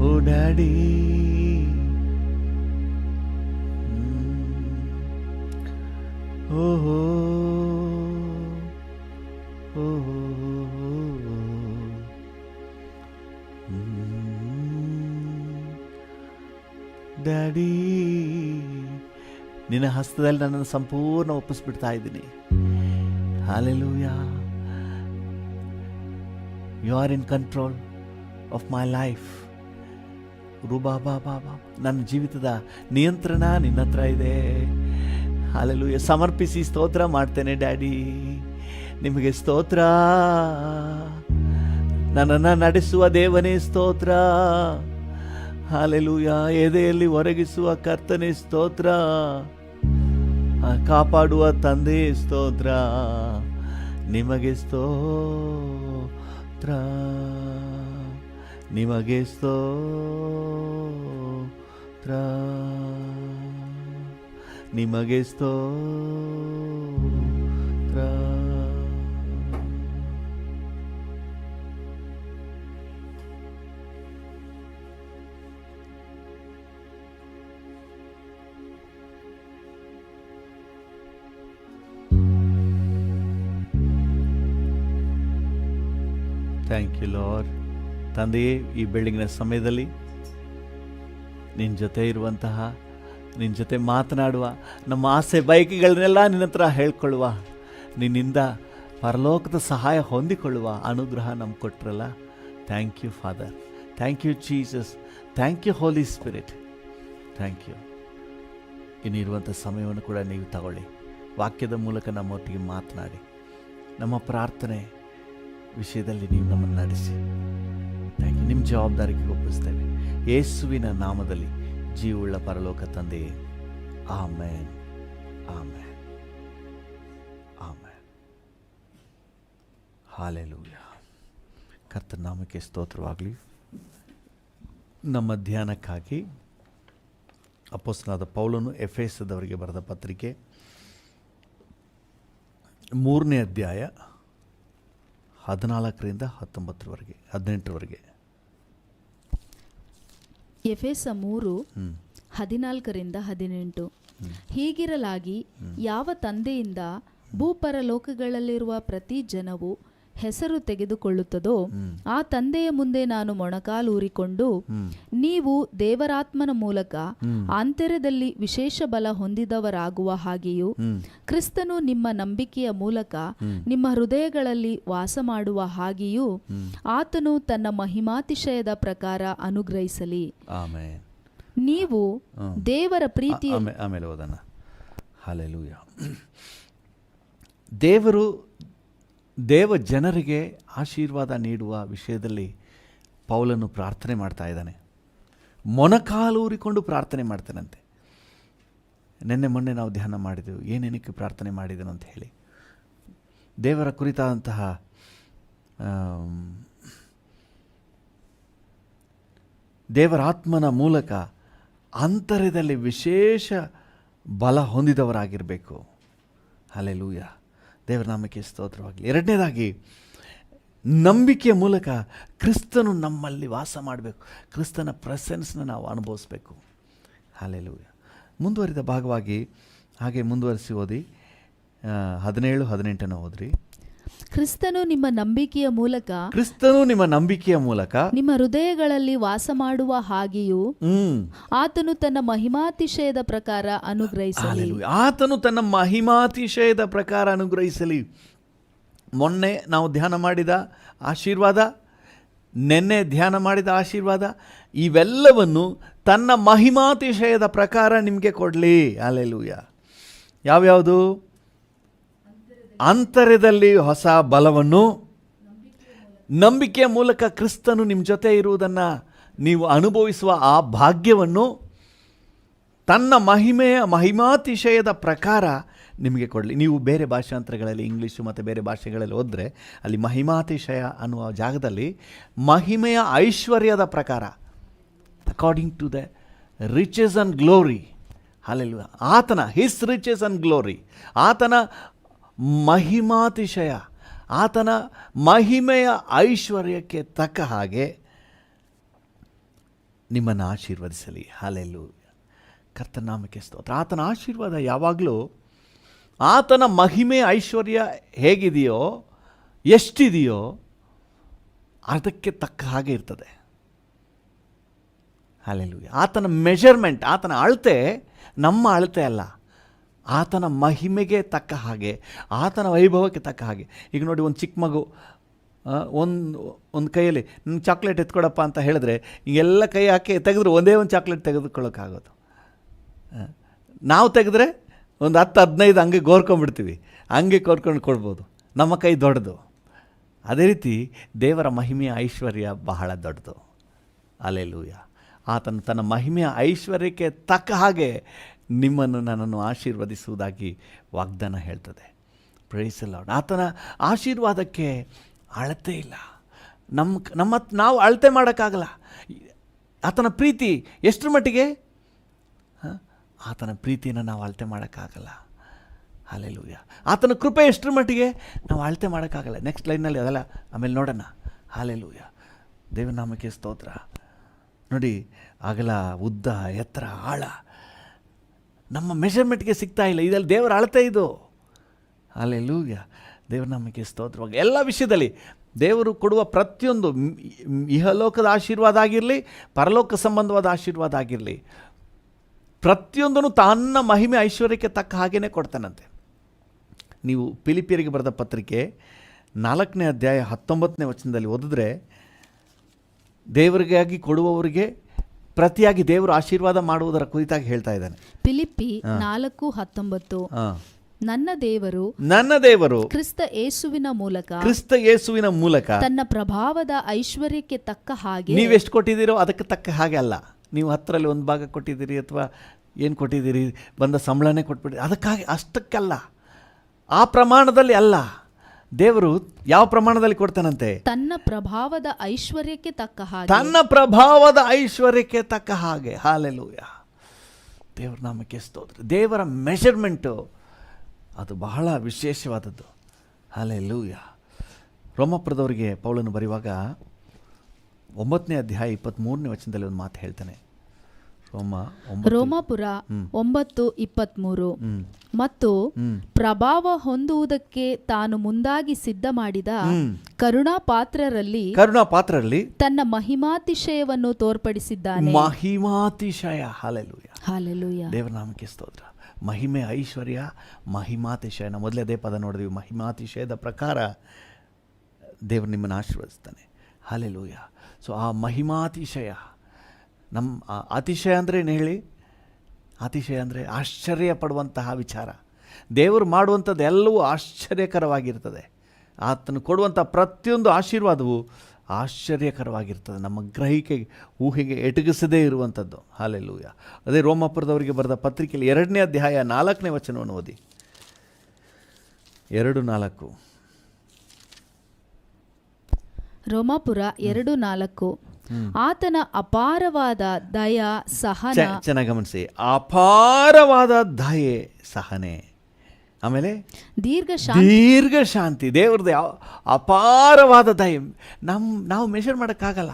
ಓ ಡ್ಯಾಡಿ. ಓಹೋ ಓಹೋ ಡ್ಯಾಡಿ, ನಿನ್ನ ಹಸ್ತದಲ್ಲಿ ನನ್ನನ್ನು ಸಂಪೂರ್ಣ ಒಪ್ಪಿಸ್ಬಿಡ್ತಾ ಇದ್ದೀನಿ. Hallelujah. You are in control of my life. ರೂಬಾಬಾಬಾಬಾ, ನನ್ನ ಜೀವಿತದ ನಿಯಂತ್ರಣ ನಿನ್ನ ಹತ್ರ ಇದೆ. ಹಲ್ಲೆಲೂಯಾ. ಸಮರ್ಪಿಸಿ ಸ್ತೋತ್ರ ಮಾಡ್ತೇನೆ ಡ್ಯಾಡಿ, ನಿಮಗೆ ಸ್ತೋತ್ರ. ನನ್ನನ್ನು ನಡೆಸುವ ದೇವನೇ ಸ್ತೋತ್ರ. ಹಲ್ಲೆಲೂಯಾ. ಎದೆಯಲ್ಲಿ ಒರಗಿಸುವ ಕರ್ತನೇ ಸ್ತೋತ್ರ. ಕಾಪಾಡುವ ತಂದೆ ಸ್ತೋತ್ರ. ನಿಮಗೆ ಸ್ತೋತ್ರ, ನಿಮಗೆ ಸ್ತೋತ್ರ, ನಿಮಗೆ ಸ್ತೋತ್ರ. Thank you Lord. ತಂದೆಯೇ, ಈ ಬೆಳಗಿನ ಸಮಯದಲ್ಲಿ ನಿನ್ನ ಜೊತೆ ಇರುವಂತಹ ನಿನ್ನ ಜೊತೆ ಮಾತನಾಡುವ, ನಮ್ಮ ಆಸೆ ಬಯಕೆಗಳನ್ನೆಲ್ಲ ನಿನ್ನ ಹತ್ರ ಹೇಳ್ಕೊಳ್ಳುವ, ನಿನ್ನಿಂದ ಪರಲೋಕದ ಸಹಾಯ ಹೊಂದಿಕೊಳ್ಳುವ ಅನುಗ್ರಹ ನಮ್ಗೆ ಕೊಟ್ರಲ್ಲ. Thank you Father, thank you Jesus, thank you Holy Spirit, thank you. ಇನ್ನಿರುವಂಥ ಸಮಯವನ್ನು ಕೂಡ ನೀವು ತಗೊಳ್ಳಿ, ವಾಕ್ಯದ ಮೂಲಕ ನಮ್ಮೊಟ್ಟಿಗೆ ಮಾತನಾಡಿ, ನಮ್ಮ ಪ್ರಾರ್ಥನೆ ವಿಷಯದಲ್ಲಿ ನೀವು ನಮ್ಮನ್ನು ನಡೆಸಿ. Thank you. ನಿಮ್ಮ ಜವಾಬ್ದಾರಿಗೆ ಒಪ್ಪಿಸ್ತೇವೆ ಯೇಸುವಿನ ನಾಮದಲ್ಲಿ, ಜೀವವುಳ್ಳ ಪರಲೋಕ ತಂದೆಯೇ. Amen, amen, amen. ಹಾಲೆಲೂಯಾ. ಕರ್ತನ ನಾಮಕ್ಕೆ ಸ್ತೋತ್ರವಾಗಲಿ. ನಮ್ಮ ಧ್ಯಾನಕ್ಕಾಗಿ ಅಪೊಸ್ತಲನಾದ ಪೌಲನು ಎಫೆಸದವರಿಗೆ ಬರೆದ ಪತ್ರಿಕೆ 3ನೇ ಅಧ್ಯಾಯ 14ರಿಂದ 18ರವರೆಗೆ. ಎಫೆಸ 3:14-18. ಹೀಗಿರಲಾಗಿ ಯಾವ ತಂದೆಯಿಂದ ಭೂಪರಲೋಕಗಳಲ್ಲಿರುವ ಪ್ರತಿ ಜನವು ಹೆಸರು ತೆಗೆದುಕೊಳ್ಳುತ್ತದೋ ಆ ತಂದೆಯ ಮುಂದೆ ನಾನು ಮೊಣಕಾಲೂರಿಕೊಂಡು, ನೀವು ದೇವರಾತ್ಮನ ಮೂಲಕ ಆಂತರ್ಯದಲ್ಲಿ ವಿಶೇಷ ಬಲ ಹೊಂದಿದವರಾಗುವ ಹಾಗೆಯೂ ಕ್ರಿಸ್ತನು ನಿಮ್ಮ ನಂಬಿಕೆಯ ಮೂಲಕ ನಿಮ್ಮ ಹೃದಯಗಳಲ್ಲಿ ವಾಸ ಮಾಡುವ ಹಾಗೆಯೂ ಆತನು ತನ್ನ ಮಹಿಮಾತಿಶಯದ ಪ್ರಕಾರ ಅನುಗ್ರಹಿಸಲಿ. ನೀವು ದೇವರ ಪ್ರೀತಿ. ಆಮೇಲೆ ಓದೋಣ. ಹಲ್ಲೆಲೂಯಾ. ದೇವರು ದೇವ ಜನರಿಗೆ ಆಶೀರ್ವಾದ ನೀಡುವ ವಿಷಯದಲ್ಲಿ ಪೌಲನು ಪ್ರಾರ್ಥನೆ ಮಾಡ್ತಾ ಇದ್ದಾನೆ. ಮೊಣಕಾಲೂರಿಕೊಂಡು ಪ್ರಾರ್ಥನೆ ಮಾಡ್ತಾನಂತೆ. ಮೊನ್ನೆ ನಾವು ಧ್ಯಾನ ಮಾಡಿದೆವು, ಏನೇನಕ್ಕೆ ಪ್ರಾರ್ಥನೆ ಮಾಡಿದನು ಅಂತ ಹೇಳಿ. ದೇವರ ಕುರಿತಾದಂತಹ ದೇವರಾತ್ಮನ ಮೂಲಕ ಅಂತರ್ಯದಲ್ಲಿ ವಿಶೇಷ ಬಲ ಹೊಂದಿದವರಾಗಿರಬೇಕು. ಹಲ್ಲೆಲೂಯಾ. ದೇವರ ನಾಮಕ್ಕೆ ಸ್ತೋತ್ರವಾಗಲಿ. ಎರಡನೇದಾಗಿ, ನಂಬಿಕೆಯ ಮೂಲಕ ಕ್ರಿಸ್ತನು ನಮ್ಮಲ್ಲಿ ವಾಸ ಮಾಡಬೇಕು. ಕ್ರಿಸ್ತನ ಪ್ರೆಸೆನ್ಸ್ನ ನಾವು ಅನುಭವಿಸ್ಬೇಕು. ಹಲ್ಲೆಲೂಯಾ. ಮುಂದುವರಿದ ಭಾಗವಾಗಿ ಹಾಗೆ ಮುಂದುವರಿಸಿ ಓದಿ. 17-18 ಓದ್ರಿ. ಕ್ರಿಸ್ತನು ನಿಮ್ಮ ನಂಬಿಕೆಯ ಮೂಲಕ ನಿಮ್ಮ ಹೃದಯಗಳಲ್ಲಿ ವಾಸ ಮಾಡುವ ಹಾಗೆಯೂ ಆತನು ತನ್ನ ಮಹಿಮಾತಿಶಯದ ಪ್ರಕಾರ ಅನುಗ್ರಹಿಸಲಿ. ಆತನು ತನ್ನ ಮಹಿಮಾತಿಶಯದ ಪ್ರಕಾರ ಅನುಗ್ರಹಿಸಲಿ. ಮೊನ್ನೆ ನಾವು ಧ್ಯಾನ ಮಾಡಿದ ಆಶೀರ್ವಾದ, ನೆನ್ನೆ ಧ್ಯಾನ ಮಾಡಿದ ಆಶೀರ್ವಾದ, ಇವೆಲ್ಲವನ್ನು ತನ್ನ ಮಹಿಮಾತಿಶಯದ ಪ್ರಕಾರ ನಿಮಗೆ ಕೊಡಲಿ. ಹಲ್ಲೆಲೂಯಾ. ಯಾವ್ಯಾವುದು? ಅಂತರ್ಯದಲ್ಲಿ ಹೊಸ ಬಲವನ್ನು, ನಂಬಿಕೆಯ ಮೂಲಕ ಕ್ರಿಸ್ತನು ನಿಮ್ಮ ಜೊತೆ ಇರುವುದನ್ನು ನೀವು ಅನುಭವಿಸುವ ಆ ಭಾಗ್ಯವನ್ನು ತನ್ನ ಮಹಿಮಾತಿಶಯದ ಪ್ರಕಾರ ನಿಮಗೆ ಕೊಡಲಿ. ನೀವು ಬೇರೆ ಭಾಷಾಂತರಗಳಲ್ಲಿ, ಇಂಗ್ಲೀಷು ಮತ್ತು ಬೇರೆ ಭಾಷೆಗಳಲ್ಲಿ ಓದಿದ್ರೆ ಅಲ್ಲಿ ಮಹಿಮಾತಿಶಯ ಅನ್ನುವ ಜಾಗದಲ್ಲಿ ಮಹಿಮೆಯ ಐಶ್ವರ್ಯದ ಪ್ರಕಾರ, according to the riches and glory. Hallelujah. ಆತನ ಹಿಸ್ ರಿಚಸ್ ಆ್ಯಂಡ್ ಗ್ಲೋರಿ, ಆತನ ಮಹಿಮಾತಿಶಯ, ಆತನ ಮಹಿಮೆಯ ಐಶ್ವರ್ಯಕ್ಕೆ ತಕ್ಕ ಹಾಗೆ ನಿಮ್ಮನ್ನು ಆಶೀರ್ವದಿಸಲಿ. ಹಲ್ಲೆಲೂಯಾ. ಕರ್ತನ ನಾಮಕ್ಕೆ ಸ್ತೋತ್ರ. ಆತನ ಆಶೀರ್ವಾದ ಯಾವಾಗಲೂ ಆತನ ಮಹಿಮೆ ಐಶ್ವರ್ಯ ಹೇಗಿದೆಯೋ, ಎಷ್ಟಿದೆಯೋ ಅದಕ್ಕೆ ತಕ್ಕ ಹಾಗೆ ಇರ್ತದೆ. ಹಲ್ಲೆಲೂಯಾ. ಆತನ ಮೆಷರ್ಮೆಂಟ್, ಆತನ ಅಳತೆ ನಮ್ಮ ಅಳತೆ ಅಲ್ಲ. ಆತನ ಮಹಿಮೆಗೆ ತಕ್ಕ ಹಾಗೆ, ಆತನ ವೈಭವಕ್ಕೆ ತಕ್ಕ ಹಾಗೆ. ಈಗ ನೋಡಿ, ಒಂದು ಚಿಕ್ಕ ಮಗು ಒಂದು ಕೈಯಲ್ಲಿ ನಿಮ್ಗೆ ಚಾಕ್ಲೇಟ್ ಎತ್ಕೊಡಪ್ಪ ಅಂತ ಹೇಳಿದ್ರೆ ಎಲ್ಲ ಕೈ ಹಾಕಿ ತೆಗೆದ್ರೆ ಒಂದೇ ಒಂದು ಚಾಕ್ಲೇಟ್ ತೆಗೆದುಕೊಳ್ಳೋಕ್ಕಾಗೋದು. ನಾವು ತೆಗೆದ್ರೆ ಒಂದು 10-15 ಹಂಗೆ ಗೋರ್ಕೊಂಡ್ಬಿಡ್ತೀವಿ, ಹಂಗೆ ಕೋರ್ಕೊಂಡು ಕೊಡ್ಬೋದು. ನಮ್ಮ ಕೈ ದೊಡ್ಡದು. ಅದೇ ರೀತಿ ದೇವರ ಮಹಿಮೆಯ ಐಶ್ವರ್ಯ ಬಹಳ ದೊಡ್ಡದು. ಹಲ್ಲೆಲೂಯಾ. ಆತನು ತನ್ನ ಮಹಿಮೆಯ ಐಶ್ವರ್ಯಕ್ಕೆ ತಕ್ಕ ಹಾಗೆ ನಿಮ್ಮನ್ನು ನನ್ನನ್ನು ಆಶೀರ್ವದಿಸುವುದಾಗಿ ವಾಗ್ದಾನ ಹೇಳ್ತದೆ. Praise the Lord. ಆತನ ಆಶೀರ್ವಾದಕ್ಕೆ ಅಳತೆ ಇಲ್ಲ. ನಾವು ಅಳತೆ ಮಾಡೋಕ್ಕಾಗಲ್ಲ. ಆತನ ಪ್ರೀತಿ ಎಷ್ಟರ ಮಟ್ಟಿಗೆ, ಆತನ ಪ್ರೀತಿಯನ್ನು ನಾವು ಅಳತೆ ಮಾಡೋಕ್ಕಾಗಲ್ಲ. ಹಲ್ಲೆಲೂಯಾ. ಆತನ ಕೃಪೆ ಎಷ್ಟರ ಮಟ್ಟಿಗೆ ನಾವು ಅಳತೆ ಮಾಡೋಕ್ಕಾಗಲ್ಲ. ನೆಕ್ಸ್ಟ್ ಲೈನಲ್ಲಿ ಅದೆಲ್ಲ ಆಮೇಲೆ ನೋಡೋಣ. ಹಲ್ಲೆಲೂಯಾ. ದೇವರ ನಾಮಕ್ಕೆ ಸ್ತೋತ್ರ. ನೋಡಿ, ಅಗಲ, ಉದ್ದ, ಎತ್ತರ, ಆಳ ನಮ್ಮ ಮೆಷರ್ಮೆಂಟ್ಗೆ ಸಿಗ್ತಾ ಇಲ್ಲ. ಇದರಲ್ಲಿ ದೇವರ ಅಳತೆ ಇದು. ಹಲ್ಲೆಲೂಯಾ. ದೇವರ ನಾಮಕ್ಕೆ ಸ್ತೋತ್ರವಾಗಿ ಎಲ್ಲ ವಿಷಯದಲ್ಲಿ ದೇವರು ಕೊಡುವ ಪ್ರತಿಯೊಂದು ಇಹಲೋಕದ ಆಶೀರ್ವಾದ ಆಗಿರಲಿ, ಪರಲೋಕ ಸಂಬಂಧವಾದ ಆಶೀರ್ವಾದ ಆಗಿರಲಿ, ಪ್ರತಿಯೊಂದನ್ನು ತನ್ನ ಮಹಿಮೆ ಐಶ್ವರ್ಯಕ್ಕೆ ತಕ್ಕ ಹಾಗೇ ಕೊಡ್ತಾನಂತೆ. ನೀವು ಫಿಲಿಪಿಯರಿಗೆ ಬರೆದ ಪತ್ರಿಕೆ 4ನೇ ಅಧ್ಯಾಯ 19ನೇ ವಚನದಲ್ಲಿ ಓದಿದ್ರೆ, ದೇವರಿಗಾಗಿ ಕೊಡುವವರಿಗೆ ಪ್ರತಿಯಾಗಿ ದೇವರು ಆಶೀರ್ವಾದ ಮಾಡುವುದರ ಕುರಿತಾಗಿ ಹೇಳ್ತಾ ಇದ್ದಾನೆ. ಫಿಲಿಪ್ಪಿ 4:19 ನನ್ನ ದೇವರು ಕ್ರಿಸ್ತ ಯೇಸುವಿನ ಮೂಲಕ ತನ್ನ ಪ್ರಭಾವದ ಐಶ್ವರ್ಯಕ್ಕೆ ತಕ್ಕ ಹಾಗೆ. ನೀವೆಷ್ಟು ಕೊಟ್ಟಿದ್ದೀರೋ ಅದಕ್ಕೆ ತಕ್ಕ ಹಾಗೆ ಅಲ್ಲ. ನೀವು 10ರಲ್ಲಿ 1 ಭಾಗ ಕೊಟ್ಟಿದ್ದೀರಿ ಅಥವಾ ಏನು ಕೊಟ್ಟಿದ್ದೀರಿ, ಬಂದ ಸಂಬಳನೇ ಕೊಟ್ಬಿಟ್ಟಿರಿ, ಅದಕ್ಕಾಗಿ ಅಷ್ಟಕ್ಕಲ್ಲ, ಆ ಪ್ರಮಾಣದಲ್ಲಿ ಅಲ್ಲ. ದೇವರು ಯಾವ ಪ್ರಮಾಣದಲ್ಲಿ ಕೊಡ್ತಾನಂತೆ? ತನ್ನ ಪ್ರಭಾವದ ಐಶ್ವರ್ಯಕ್ಕೆ ತಕ್ಕ ಹಾಗೆ. ತನ್ನ ಪ್ರಭಾವದ ಐಶ್ವರ್ಯಕ್ಕೆ ತಕ್ಕ ಹಾಗೆ. ಹಾಲೆಲೂಯ, ದೇವರ ನಾಮಕ್ಕೆ ಸ್ತೋತ್ರ. ದೇವರ ಮೆಷರ್ಮೆಂಟು ಅದು ಬಹಳ ವಿಶೇಷವಾದದ್ದು. ಹಾಲೆಲೂಯ. ರೋಮಾಪುರದವರಿಗೆ ಪೌಲನು ಬರೆಯುವಾಗ 9ನೇ ಅಧ್ಯಾಯ 23ನೇ ವಚನದಲ್ಲಿ ಒಂದು ಮಾತು ಹೇಳ್ತಾನೆ. ರೋಮಾಪುರ 9:23 ಮತ್ತು ಪ್ರಭಾವ ಹೊಂದುವುದಕ್ಕೆ ತಾನು ಮುಂದಾಗಿ ಸಿದ್ಧ ಮಾಡಿದ ಕರುಣಾಪಾತ್ರರಲ್ಲಿ ತನ್ನ ಮಹಿಮಾತಿಶಯವನ್ನು ತೋರ್ಪಡಿಸಿದ್ದಾನೆ. ಮಹಿಮಾತಿಶಯ. Hallelujah, hallelujah. ದೇವರ ನಾಮಕ್ಕೆ ಸ್ತೋತ್ರ. ಮಹಿಮೆ, ಐಶ್ವರ್ಯ, ಮಹಿಮಾತಿಶಯ. ನಾವು ಮೊದಲೇ ಅದೇ ಪದ ನೋಡಿದ್ವಿ. ಮಹಿಮಾತಿಶಯದ ಪ್ರಕಾರ ದೇವರು ನಿಮ್ಮನ್ನು ಆಶೀರ್ವದಿಸ್ತಾನೆ. ಹಾಲೆಲೂಯ. ಸೊ ಆ ಮಹಿಮಾತಿಶಯ, ನಮ್ಮ ಅತಿಶಯ ಅಂದರೆ ಏನು ಹೇಳಿ? ಅತಿಶಯ ಅಂದರೆ ಆಶ್ಚರ್ಯ ಪಡುವಂತಹ ವಿಚಾರ. ದೇವರು ಮಾಡುವಂಥದ್ದು ಎಲ್ಲವೂ ಆಶ್ಚರ್ಯಕರವಾಗಿರ್ತದೆ. ಆತನು ಕೊಡುವಂಥ ಪ್ರತಿಯೊಂದು ಆಶೀರ್ವಾದವು ಆಶ್ಚರ್ಯಕರವಾಗಿರ್ತದೆ, ನಮ್ಮ ಗ್ರಹಿಕೆಗೆ, ಊಹೆಗೆ ಎಟಗಿಸದೇ ಇರುವಂಥದ್ದು. ಹಾಲೆಲೂಯ. ಅದೇ ರೋಮಾಪುರದವರಿಗೆ ಬರೆದ ಪತ್ರಿಕೆಯಲ್ಲಿ 2ನೇ ಅಧ್ಯಾಯ 4ನೇ ವಚನವನ್ನು ಓದಿ. 2:4. ರೋಮಾಪುರ 2:4. ಆತನ ಅಪಾರವಾದ ದಯ ಸಹನ. ಚೆನ್ನಾಗಿ ಗಮನಿಸಿ. ಅಪಾರವಾದ ದಯೆ ಸಹನೆ, ಆಮೇಲೆ ದೀರ್ಘ ಶಾಂತಿ. ದೇವ್ರದ್ದು ಅಪಾರವಾದ ದಯೆ ನಾವು ಮೆಷರ್ ಮಾಡೋಕ್ಕಾಗಲ್ಲ.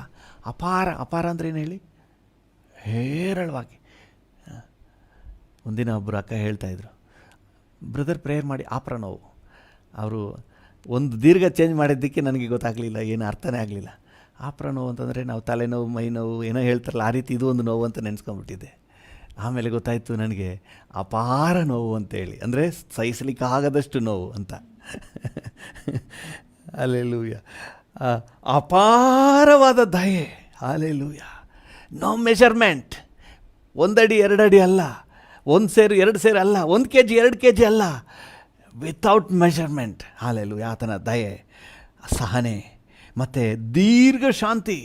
ಅಪಾರ ಅಂದ್ರೆ ಏನು ಹೇಳಿ? ಹೇರಳವಾಗಿ. ಒಂದಿನ ಒಬ್ಬರು ಅಕ್ಕ ಹೇಳ್ತಾಯಿದ್ರು, ಬ್ರದರ್ ಪ್ರೇಯರ್ ಮಾಡಿ ಆಪ್ರ ನೋವು. ಅವರು ಒಂದು ದೀರ್ಘ ಚೇಂಜ್ ಮಾಡಿದ್ದಕ್ಕೆ ನನಗೆ ಗೊತ್ತಾಗಲಿಲ್ಲ, ಏನು ಅರ್ಥನೇ ಆಗಲಿಲ್ಲ. ಆಪ್ರ ನೋವು ಅಂತಂದರೆ ನಾವು ತಲೆನೋವು, ಮೈ ನೋವು ಏನೋ ಹೇಳ್ತಾರಲ್ಲ, ಆ ರೀತಿ ಇದು ಒಂದು ನೋವು ಅಂತ ನೆನೆಸ್ಕೊಂಡ್ಬಿಟ್ಟಿದ್ದೆ. ಆಮೇಲೆ ಗೊತ್ತಾಯಿತು ನನಗೆ ಅಪಾರ ನೋವು ಅಂತೇಳಿ, ಅಂದರೆ ಸಹಿಸಲಿಕ್ಕಾಗದಷ್ಟು ನೋವು ಅಂತ. ಹಾಲೆಲೂಯ. ಅಪಾರವಾದ ದಯೆ. ಹಾಲೆಲೂಯ. No measurement. 1 ಅಡಿ 2 ಅಡಿ ಅಲ್ಲ, 1 ಸೇರು 2 ಸೇರು ಅಲ್ಲ, 1 kg 2 kg ಅಲ್ಲ, ವಿತೌಟ್ ಮೆಷರ್ಮೆಂಟ್. ಹಾಲೆಲೂಯ. ಆತನ ದಯೆ, ಸಹನೆ ಮತ್ತು ದೀರ್ಘ ಶಾಂತಿ.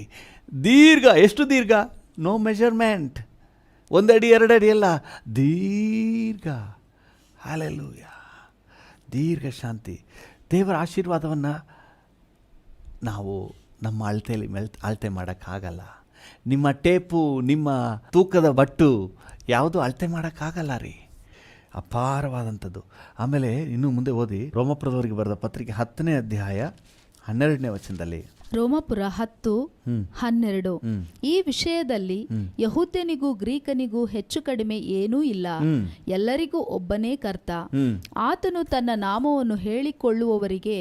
ಎಷ್ಟು ದೀರ್ಘ? No measurement. 1 ಅಡಿ 2 ಅಡಿ ಅಲ್ಲ, ದೀರ್ಘ. ಹಾಲೆಲೂಯ. ದೀರ್ಘ ಶಾಂತಿ. ದೇವರ ಆಶೀರ್ವಾದವನ್ನು ನಾವು ನಮ್ಮ ಅಳತೆ ಮಾಡೋಕ್ಕಾಗಲ್ಲ. ನಿಮ್ಮ ಟೇಪು, ನಿಮ್ಮ ತೂಕದ ಬಟ್ಟು ಯಾವುದು ಅಳತೆ ಮಾಡೋಕ್ಕಾಗಲ್ಲ ರೀ. ಅಪಾರವಾದಂಥದ್ದು. ಆಮೇಲೆ ಇನ್ನು ಮುಂದೆ ಓದಿ ರೋಮಾಪುರದವರಿಗೆ ಬರೆದ ಪತ್ರಿಕೆ 10ನೇ ಅಧ್ಯಾಯ 12ನೇ ವಚನದಲ್ಲಿ. ರೋಮಾಪುರ 10:12. ಈ ವಿಷಯದಲ್ಲಿ ಯಹೂದ್ಯನಿಗೂ ಗ್ರೀಕನಿಗೂ ಹೆಚ್ಚು ಕಡಿಮೆ ಏನೂ ಇಲ್ಲ, ಎಲ್ಲರಿಗೂ ಒಬ್ಬನೇ ಕರ್ತ. ಆತನು ತನ್ನ ನಾಮವನ್ನು ಹೇಳಿಕೊಳ್ಳುವವರಿಗೆ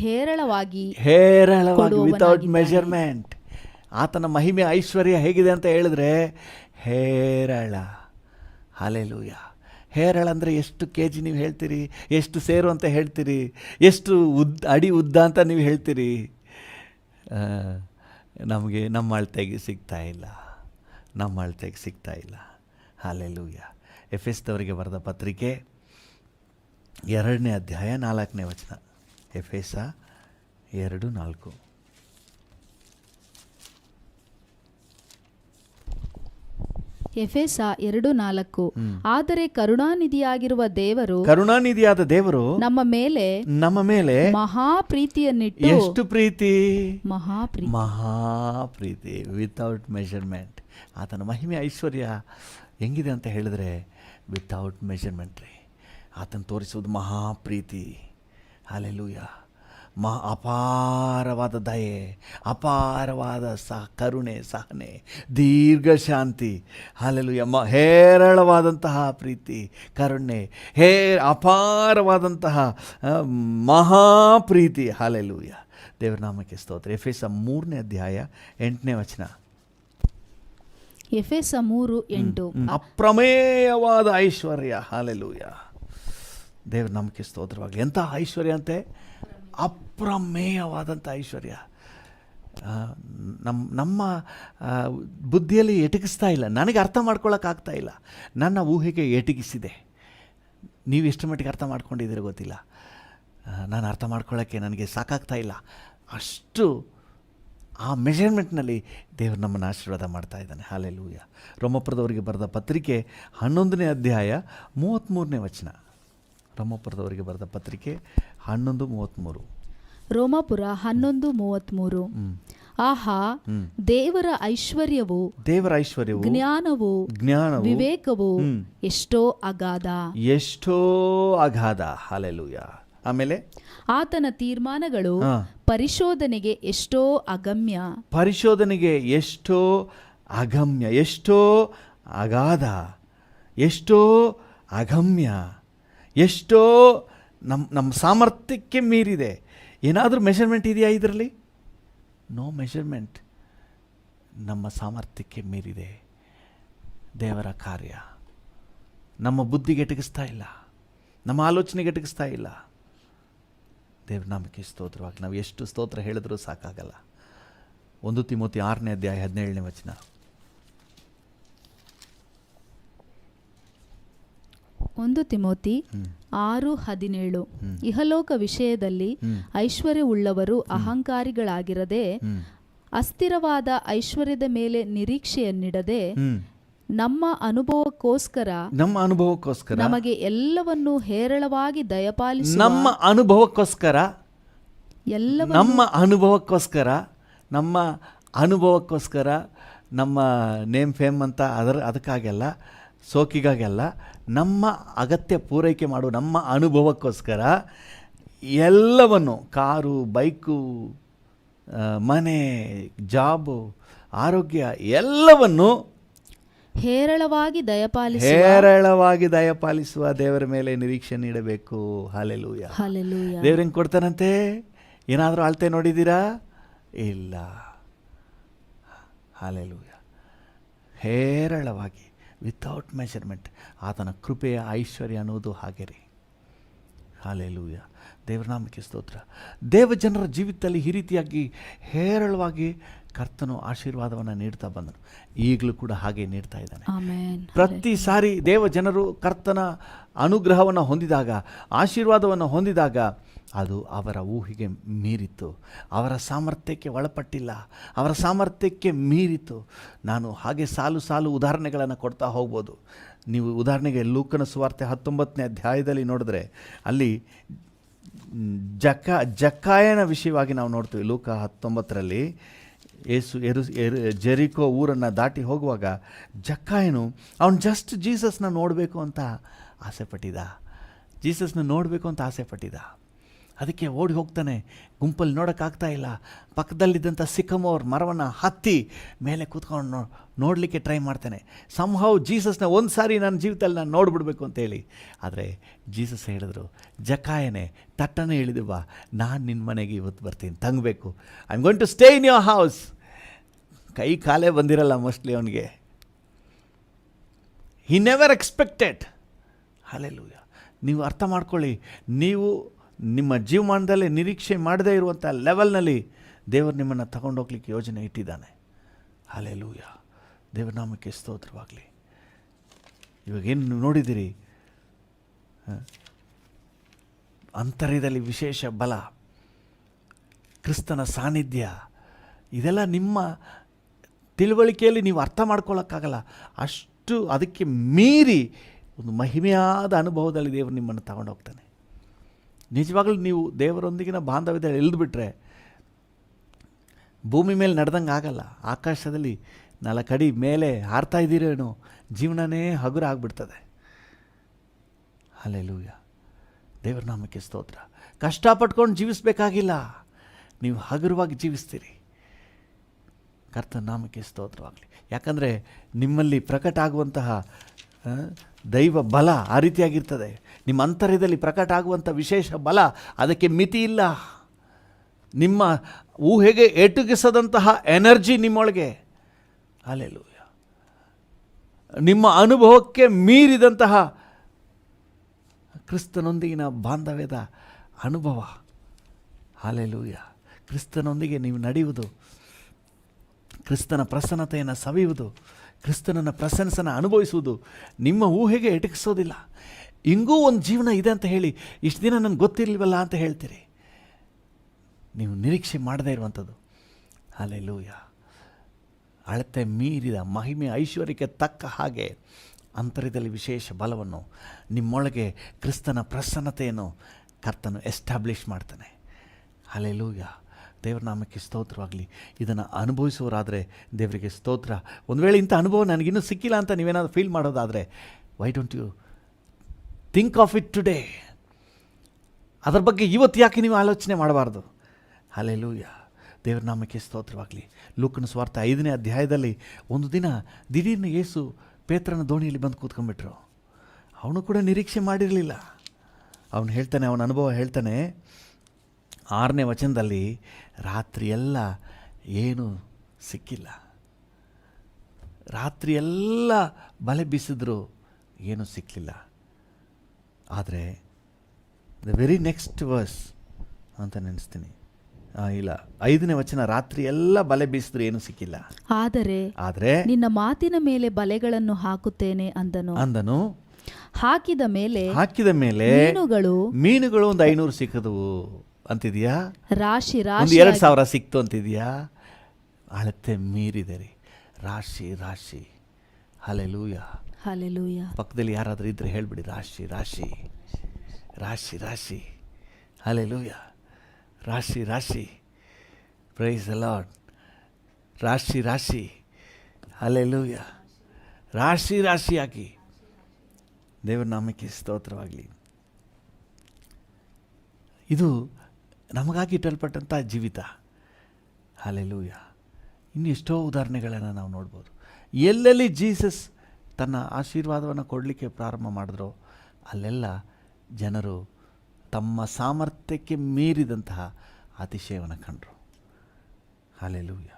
ಹೇರಳವಾಗಿ ವಿತೌಟ್ ಮೆಷರ್ಮೆಂಟ್. ಆತನ ಮಹಿಮೆ ಐಶ್ವರ್ಯ ಹೇಗಿದೆ ಅಂತ ಹೇಳಿದ್ರೆ ಹೇರಳ. ಹಾಲೆಲೂಯ. ಹೇರಳ ಅಂದರೆ ಎಷ್ಟು kg ನೀವು ಹೇಳ್ತೀರಿ, ಎಷ್ಟು ಸೇರು ಅಂತ ಹೇಳ್ತೀರಿ, ಎಷ್ಟು ಅಡಿ ಉದ್ದ ಅಂತ ನೀವು ಹೇಳ್ತೀರಿ. ನಮಗೆ ನಮ್ಮ ಅಳತೆಗೆ ಸಿಗ್ತಾ ಇಲ್ಲ. ಹಾಲೆಲೂಯ. ಎಫೆಸದವರಿಗೆ ಬರೆದ ಪತ್ರಿಕೆ 2ನೇ ಅಧ್ಯಾಯ 4ನೇ ವಚನ. ಎಫೆಸ 2:4. ಎಫೆಸ 2:4. ಆದರೆ ಕರುಣಾನಿಧಿಯಾದ ದೇವರು ನಮ್ಮ ಮೇಲೆ ಮಹಾಪ್ರೀತಿಯನ್ನಿಟ್ಟು. ಎಷ್ಟು ಪ್ರೀತಿ? ಮಹಾಪ್ರೀತಿ. Without measurement. ಆತನ ಮಹಿಮೆ ಐಶ್ವರ್ಯ ಹೆಂಗಿದೆ ಅಂತ ಹೇಳಿದ್ರೆ ವಿತೌಟ್ ಮೆಷರ್ಮೆಂಟ್ ರೀ. ಆತನ ತೋರಿಸುವುದು ಮಹಾಪ್ರೀತಿ. ಹಾಲೆಲೂಯ. ಅಪಾರವಾದ ದಯೆ, ಅಪಾರವಾದ ಕರುಣೆ, ಸಹನೆ, ದೀರ್ಘ ಶಾಂತಿ. ಹಾಲೆಲೂಯ. ಹೇರಳವಾದಂತಹ ಪ್ರೀತಿ, ಕರುಣೆ, ಅಪಾರವಾದಂತಹ ಮಹಾಪ್ರೀತಿ. ಹಾಲೆಲೂಯ. ದೇವರ ನಾಮಕ್ಕೆ ಸ್ತೋತ್ರ. ಎಫೆಸ 3ನೇ ಅಧ್ಯಾಯ 8ನೇ ವಚನ. ಎಫೆಸ 3:8. ಅಪ್ರಮೇಯವಾದ ಐಶ್ವರ್ಯ. ಹಾಲೆಲೂಯ. ದೇವ್ರ ನಮಗೆ ಸ್ತೋತ್ರವಾಗಲಿ. ಎಂಥ ಐಶ್ವರ್ಯ ಅಂತೆ? ಅಪ್ರಮೇಯವಾದಂಥ ಐಶ್ವರ್ಯ. ನಮ್ಮ ಬುದ್ಧಿಯಲ್ಲಿ ಎಟಕಿಸ್ತಾ ಇಲ್ಲ. ನನಗೆ ಅರ್ಥ ಮಾಡ್ಕೊಳ್ಳೋಕ್ಕಾಗ್ತಾ ಇಲ್ಲ. ನನ್ನ ಊಹೆಗೆ ಎಟಗಿಸಿದೆ. ನೀವು ಎಷ್ಟು ಮಟ್ಟಿಗೆ ಅರ್ಥ ಮಾಡ್ಕೊಂಡಿದ್ದೀರಿ ಗೊತ್ತಿಲ್ಲ. ನಾನು ಅರ್ಥ ಮಾಡ್ಕೊಳ್ಳೋಕ್ಕೆ ನನಗೆ ಸಾಕಾಗ್ತಾ ಇಲ್ಲ. ಅಷ್ಟು ಆ ಮೆಷರ್ಮೆಂಟ್ನಲ್ಲಿ ದೇವರು ನಮ್ಮನ್ನು ಆಶೀರ್ವಾದ ಮಾಡ್ತಾ ಇದ್ದಾನೆ. ಹಾಲೆಲೂಯ. ರೋಮಪುರದವರಿಗೆ ಬರೆದ ಪತ್ರಿಕೆ 11ನೇ ಅಧ್ಯಾಯ 33ನೇ ವಚನ. ರೋಮಪುರದವರಿಗೆ ಬರೆದ ಪತ್ರಿಕೆ 11:33. ರೋಮಾಪುರ 11:33. ಆಹಾ, ದೇವರ ಐಶ್ವರ್ಯವು ಜ್ಞಾನವು ವಿವೇಕವು ಎಷ್ಟೋ ಅಗಾಧ. ಹಾಲೆಲೂಯ. ಆಮೇಲೆ ಆತನ ತೀರ್ಮಾನಗಳು ಪರಿಶೋಧನೆಗೆ ಎಷ್ಟೋ ಅಗಮ್ಯ, ಎಷ್ಟೋ ಅಗಾಧ, ಎಷ್ಟೋ ಅಗಮ್ಯ, ಎಷ್ಟೋ ನಮ್ಮ ಸಾಮರ್ಥ್ಯಕ್ಕೆ ಮೀರಿದೆ. ಏನಾದರೂ ಮೆಷರ್ಮೆಂಟ್ ಇದೆಯಾ ಇದರಲ್ಲಿ? No measurement. ನಮ್ಮ ಸಾಮರ್ಥ್ಯಕ್ಕೆ ಮೀರಿದೆ ದೇವರ ಕಾರ್ಯ. ನಮ್ಮ ಬುದ್ಧಿಗೆ ಎಟಗಿಸ್ತಾ ಇಲ್ಲ, ನಮ್ಮ ಆಲೋಚನೆಗೆ ಎಟಗಿಸ್ತಾ ಇಲ್ಲ. ದೇವ್ರ ನಾಮಕ್ಕೆ ಸ್ತೋತ್ರವಾಗಿ. ನಾವು ಎಷ್ಟು ಸ್ತೋತ್ರ ಹೇಳಿದ್ರೂ ಸಾಕಾಗಲ್ಲ. 1 ತಿಮೋತಿ 6ನೇ ಅಧ್ಯಾಯ 17ನೇ ವಚನ. 1 ತಿಮೋತಿ 6:17. ಇಹಲೋಕ ವಿಷಯದಲ್ಲಿ ಐಶ್ವರ್ಯವುಳ್ಳವರು ಅಹಂಕಾರಿಗಳಾಗಿರದೆ, ಅಸ್ಥಿರವಾದ ಐಶ್ವರ್ಯದ ಮೇಲೆ ನಿರೀಕ್ಷೆಯನ್ನಿಡದೆ, ನಮ್ಮ ಅನುಭವಕ್ಕೋಸ್ಕರ ನಮಗೆ ಎಲ್ಲವನ್ನೂ ಹೇರಳವಾಗಿ ದಯಪಾಲಿಸುವ ನಮ್ಮ ಅನುಭವಕ್ಕೋಸ್ಕರ ನಮ್ಮ ನೇಮ್ ಫೇಮ್ ಅಂತ ಅದಕ್ಕಾಗೆಲ್ಲ ಸೋಕಿಗಾಗೆಲ್ಲ, ನಮ್ಮ ಅಗತ್ಯ ಪೂರೈಕೆ ಮಾಡುವ ನಮ್ಮ ಅನುಭವಕ್ಕೋಸ್ಕರ ಎಲ್ಲವನ್ನು, ಕಾರು, ಬೈಕು, ಮನೆ, ಜಾಬು, ಆರೋಗ್ಯ, ಎಲ್ಲವನ್ನು ಹೇರಳವಾಗಿ ದಯಪಾಲಿಸುವ ದೇವರ ಮೇಲೆ ನಿರೀಕ್ಷೆ ನೀಡಬೇಕು. ಹಾಲೆಲೂಯ. ದೇವ್ರ ಹೆಂಗೆ ಕೊಡ್ತಾನಂತೆ? ಏನಾದರೂ ಅಳತೆ ನೋಡಿದ್ದೀರಾ? ಇಲ್ಲ. ಹಾಲೆಲೂಯ. ಹೇರಳವಾಗಿ, ವಿತೌಟ್ ಮೆಷರ್ಮೆಂಟ್. ಆತನ ಕೃಪೆಯ ಐಶ್ವರ್ಯ ಅನ್ನೋದು ಹಾಗೆ ರೀ. ಹಾಲೆಲೂಯ. ದೇವರ ನಾಮಕ್ಕೆ ಸ್ತೋತ್ರ. ದೇವಜನರ ಜೀವಿತದಲ್ಲಿ ಈ ರೀತಿಯಾಗಿ ಹೇರಳವಾಗಿ ಕರ್ತನು ಆಶೀರ್ವಾದವನ್ನು ನೀಡ್ತಾ ಬಂದನು. ಈಗಲೂ ಕೂಡ ಹಾಗೆ ನೀಡ್ತಾ ಇದ್ದಾನೆ. ಪ್ರತಿ ಸಾರಿ ದೇವಜನರು ಕರ್ತನ ಅನುಗ್ರಹವನ್ನು ಹೊಂದಿದಾಗ, ಆಶೀರ್ವಾದವನ್ನು ಹೊಂದಿದಾಗ, ಅದು ಅವರ ಊಹೆಗೆ ಮೀರಿತು. ಅವರ ಸಾಮರ್ಥ್ಯಕ್ಕೆ ಒಳಪಟ್ಟಿಲ್ಲ, ಅವರ ಸಾಮರ್ಥ್ಯಕ್ಕೆ ಮೀರಿತು. ನಾನು ಹಾಗೆ ಸಾಲು ಉದಾಹರಣೆಗಳನ್ನು ಕೊಡ್ತಾ ಹೋಗ್ಬೋದು. ನೀವು ಉದಾಹರಣೆಗೆ ಲೂಕನ ಸುವಾರ್ತೆ 19ನೇ ಅಧ್ಯಾಯದಲ್ಲಿ ನೋಡಿದ್ರೆ, ಅಲ್ಲಿ ಜಕ್ಕಾಯನ ವಿಷಯವಾಗಿ ನಾವು ನೋಡ್ತೀವಿ. ಲೂಕ 19ರಲ್ಲಿ ಯೇಸು ಜೆರಿಕೋ ಊರನ್ನು ದಾಟಿ ಹೋಗುವಾಗ ಜಕ್ಕಾಯನು ಅವನು ಜಸ್ಟ್ ಜೀಸಸ್ನ ನೋಡಬೇಕು ಅಂತ ಆಸೆಪಟ್ಟಿದ್ದ. ಅದಕ್ಕೆ ಓಡಿ ಹೋಗ್ತಾನೆ. ಗುಂಪಲ್ಲಿ ನೋಡೋಕ್ಕಾಗ್ತಾ ಇಲ್ಲ. ಪಕ್ಕದಲ್ಲಿದ್ದಂಥ ಸಿಕಮೋರ್ ಮರವನ್ನು ಹತ್ತಿ ಮೇಲೆ ಕೂತ್ಕೊಂಡು ನೋಡಲಿಕ್ಕೆ ಟ್ರೈ ಮಾಡ್ತಾನೆ. ಸಂಹವ್ ಜೀಸಸ್ನ ಒಂದು ಸಾರಿ ನನ್ನ ಜೀವಿತದಲ್ಲಿ ನಾನು ನೋಡಿಬಿಡ್ಬೇಕು ಅಂತೇಳಿ. ಆದರೆ ಜೀಸಸ್ ಹೇಳಿದ್ರು, ಜಕ್ಕಾಯನೇ ತಟ್ಟನೆ ಇಳಿದು ಬಾ, ನಾನು ನಿನ್ನ ಮನೆಗೆ ಇವತ್ತು ಬರ್ತೀನಿ, ತಂಗಬೇಕು. I am going to stay in your house. ಕೈ ಕಾಲೇ ಬಂದಿರಲ್ಲ ಮೋಸ್ಟ್ಲಿ ಅವನಿಗೆ. He never expected. ಹಲ್ಲೆಲೂಯ. ನೀವು ಅರ್ಥ ಮಾಡ್ಕೊಳ್ಳಿ, ನೀವು ನಿಮ್ಮ ಜೀವಮಾನದಲ್ಲಿ ನಿರೀಕ್ಷೆ ಮಾಡದೇ ಇರುವಂಥ ಲೆವೆಲ್ನಲ್ಲಿ ದೇವರು ನಿಮ್ಮನ್ನು ತಗೊಂಡೋಗ್ಲಿಕ್ಕೆ ಯೋಜನೆ ಇಟ್ಟಿದ್ದಾನೆ. ಹಲ್ಲೆಲೂಯ. ದೇವರ ನಾಮಕ್ಕೆ ಸ್ತೋತ್ರವಾಗಲಿ. ಇವಾಗೇನು ನೋಡಿದ್ದೀರಿ? ಅಂತರ್ಯದಲ್ಲಿ ವಿಶೇಷ ಬಲ, ಕ್ರಿಸ್ತನ ಸಾನ್ನಿಧ್ಯ, ಇದೆಲ್ಲ ನಿಮ್ಮ ತಿಳುವಳಿಕೆಯಲ್ಲಿ ನೀವು ಅರ್ಥ ಮಾಡ್ಕೊಳ್ಳೋಕ್ಕಾಗಲ್ಲ. ಅಷ್ಟು ಅದಕ್ಕೆ ಮೀರಿ ಒಂದು ಮಹಿಮೆಯಾದ ಅನುಭವದಲ್ಲಿ ದೇವರು ನಿಮ್ಮನ್ನು ತಗೊಂಡೋಗ್ತಾನೆ. ನಿಜವಾಗಲೂ ನೀವು ದೇವರೊಂದಿಗಿನ ಬಾಂಧವ್ಯದಲ್ಲಿ ಇಳಿದುಬಿಟ್ರೆ ಭೂಮಿ ಮೇಲೆ ನಡೆದಂಗೆ ಆಗಲ್ಲ. ಆಕಾಶದಲ್ಲಿ 4 ಅಡಿ ಮೇಲೆ ಹಾರ್ತಾ ಇದ್ದೀರೇನೋ, ಜೀವನನೇ ಹಗುರ ಆಗಿಬಿಡ್ತದೆ. ಹಲ್ಲೆಲೂಯ. ದೇವರ ನಾಮಕ್ಕೆ ಸ್ತೋತ್ರ. ಕಷ್ಟಪಟ್ಕೊಂಡು ಜೀವಿಸಬೇಕಾಗಿಲ್ಲ, ನೀವು ಹಗುರವಾಗಿ ಜೀವಿಸ್ತೀರಿ. ಕರ್ತನ ನಾಮಕ್ಕೆ ಸ್ತೋತ್ರವಾಗಲಿ. ಯಾಕಂದರೆ ನಿಮ್ಮಲ್ಲಿ ಪ್ರಕಟ ಆಗುವಂತಹ ದೈವ ಬಲ ಆ ರೀತಿಯಾಗಿರ್ತದೆ. ನಿಮ್ಮ ಅಂತರ್ಯದಲ್ಲಿ ಪ್ರಕಟ ಆಗುವಂಥ ವಿಶೇಷ ಬಲ, ಅದಕ್ಕೆ ಮಿತಿ ಇಲ್ಲ. ನಿಮ್ಮ ಊಹೆಗೆ ಎಟುಕಿಸದಂತಹ ಎನರ್ಜಿ ನಿಮ್ಮೊಳಗೆ. ಹಲ್ಲೆಲೂಯ. ನಿಮ್ಮ ಅನುಭವಕ್ಕೆ ಮೀರಿದಂತಹ ಕ್ರಿಸ್ತನೊಂದಿಗಿನ ಬಾಂಧವ್ಯದ ಅನುಭವ. ಹಲ್ಲೆಲೂಯಾ. ಕ್ರಿಸ್ತನೊಂದಿಗೆ ನೀವು ನಡೆಯುವುದು, ಕ್ರಿಸ್ತನ ಪ್ರಸನ್ನತೆಯನ್ನು ಸವಿಯುವುದು, ಕ್ರಿಸ್ತನನ್ನ ಪ್ರೆಸೆನ್ಸನ್ನು ಅನುಭವಿಸುವುದು ನಿಮ್ಮ ಊಹೆಗೆ ಎಟಕಿಸೋದಿಲ್ಲ. ಹಿಂಗೂ ಒಂದು ಜೀವನ ಇದೆ ಅಂತ ಹೇಳಿ ಇಷ್ಟು ದಿನ ನನಗೆ ಗೊತ್ತಿರಲಿಲ್ವಲ್ಲ ಅಂತ ಹೇಳ್ತೀರಿ. ನೀವು ನಿರೀಕ್ಷೆ ಮಾಡದೇ ಇರುವಂಥದ್ದು. ಹಲ್ಲೆಲೂಯಾ. ಅಳತೆ ಮೀರಿದ ಮಹಿಮೆ ಐಶ್ವರ್ಯಕ್ಕೆ ತಕ್ಕ ಹಾಗೆ ಅಂತರ್ಯದಲ್ಲಿ ವಿಶೇಷ ಬಲವನ್ನು, ನಿಮ್ಮೊಳಗೆ ಕ್ರಿಸ್ತನ ಪ್ರಸನ್ನತೆಯನ್ನು ಕರ್ತನು ಎಸ್ಟಾಬ್ಲಿಷ್ ಮಾಡ್ತಾನೆ. ಹಲ್ಲೆಲೂಯಾ. ದೇವರ ನಾಮಕ್ಕೆ ಸ್ತೋತ್ರವಾಗಲಿ. ಇದನ್ನು ಅನುಭವಿಸುವರಾದರೆ ದೇವರಿಗೆ ಸ್ತೋತ್ರ. ಒಂದು ವೇಳೆ ಇಂಥ ಅನುಭವ ನನಗಿನ್ನೂ ಸಿಕ್ಕಿಲ್ಲ ಅಂತ ನೀವೇನಾದರೂ ಫೀಲ್ ಮಾಡೋದಾದರೆ, why don't you think of it today? ಅದರ ಬಗ್ಗೆ ಇವತ್ತು ಯಾಕೆ ನೀವು ಆಲೋಚನೆ ಮಾಡಬಾರ್ದು? ಹಲ್ಲೆಲೂಯಾ. ದೇವರ ನಾಮಕ್ಕೆ ಸ್ತೋತ್ರವಾಗಲಿ. ಲೂಕನ ಸುವಾರ್ತೆ 5ನೇ ಅಧ್ಯಾಯದಲ್ಲಿ ಒಂದು ದಿನ ದಿಢೀರ್ನ ಯೇಸು ಪೇತ್ರನ ದೋಣಿಯಲ್ಲಿ ಬಂದು ಕೂತ್ಕೊಂಡ್ಬಿಟ್ರು. ಅವನು ಕೂಡ ನಿರೀಕ್ಷೆ ಮಾಡಿರಲಿಲ್ಲ. ಅವನು ಹೇಳ್ತಾನೆ, ಅವನ ಅನುಭವ ಹೇಳ್ತಾನೆ 6ನೇ ವಚನದಲ್ಲಿ, ರಾತ್ರಿಯೆಲ್ಲ ಏನೂ ಸಿಕ್ಕಿಲ್ಲ. ರಾತ್ರಿಯೆಲ್ಲ ಬಲೆ ಬೀಸಿದ್ರು ಏನೂ ಸಿಕ್ಕಲಿಲ್ಲ. ಆದರೆ ದ ವೆರಿ ನೆಕ್ಸ್ಟ್ ವರ್ಸ್ ಅಂತ ನೆನೆಸ್ತೀನಿ. ಇಲ್ಲ, 5ನೇ ವಚನ, ರಾತ್ರಿ ಎಲ್ಲ ಬಲೆ ಬೀಸಿದ್ರು ಏನೂ ಸಿಕ್ಕಿಲ್ಲ. ಆದರೆ ನಿನ್ನ ಮಾತಿನ ಮೇಲೆ ಬಲೆಗಳನ್ನು ಹಾಕುತ್ತೇನೆ ಅಂದನು. ಹಾಕಿದ ಮೇಲೆ ಮೀನುಗಳು ಒಂದು 500 ಸಿಕ್ಕದವು ಅಂತಿದ್ಯಾ? ರಾಶಿ 2,000 ಸಿಕ್ತು ಅಂತಿದ್ಯಾ? ಅಳತೆ ಮೀರಿದೆ ರೀ. ರಾಶಿ ರಾಶಿ. ಹಲ್ಲೆಲೂಯಾ. ಹಲ್ಲೆಲೂಯಾ. ಪಕ್ಕದಲ್ಲಿ ಯಾರಾದರೂ ಇದ್ರೆ ಹೇಳ್ಬಿಡಿ, ರಾಶಿ ರಾಶಿ ರಾಶಿ ರಾಶಿ. ಹಲ್ಲೆಲೂಯಾ. ರಾಶಿ ರಾಶಿ. Praise the lord. ರಾಶಿ ರಾಶಿ. ಹಲ್ಲೆಲೂಯಾ. ರಾಶಿ ರಾಶಿಯಾಗಿ ದೇವರ ನಾಮಕ್ಕೆ ಸ್ತೋತ್ರವಾಗಲಿ. ಇದು ನಮಗಾಗಿ ಇಟ್ಟಲ್ಪಟ್ಟಂಥ ಜೀವಿತ. ಹಲ್ಲೆಲೂಯಾ. ಇನ್ನು ಎಷ್ಟೋ ಉದಾಹರಣೆಗಳನ್ನು ನಾವು ನೋಡ್ಬೋದು. ಎಲ್ಲೆಲ್ಲಿ ಜೀಸಸ್ ತನ್ನ ಆಶೀರ್ವಾದವನ್ನು ಕೊಡಲಿಕ್ಕೆ ಪ್ರಾರಂಭ ಮಾಡಿದ್ರೋ ಅಲ್ಲೆಲ್ಲ ಜನರು ತಮ್ಮ ಸಾಮರ್ಥ್ಯಕ್ಕೆ ಮೀರಿದಂತಹ ಅತಿಶಯವನ್ನು ಕಂಡರು. ಹಲ್ಲೆಲೂಯಾ.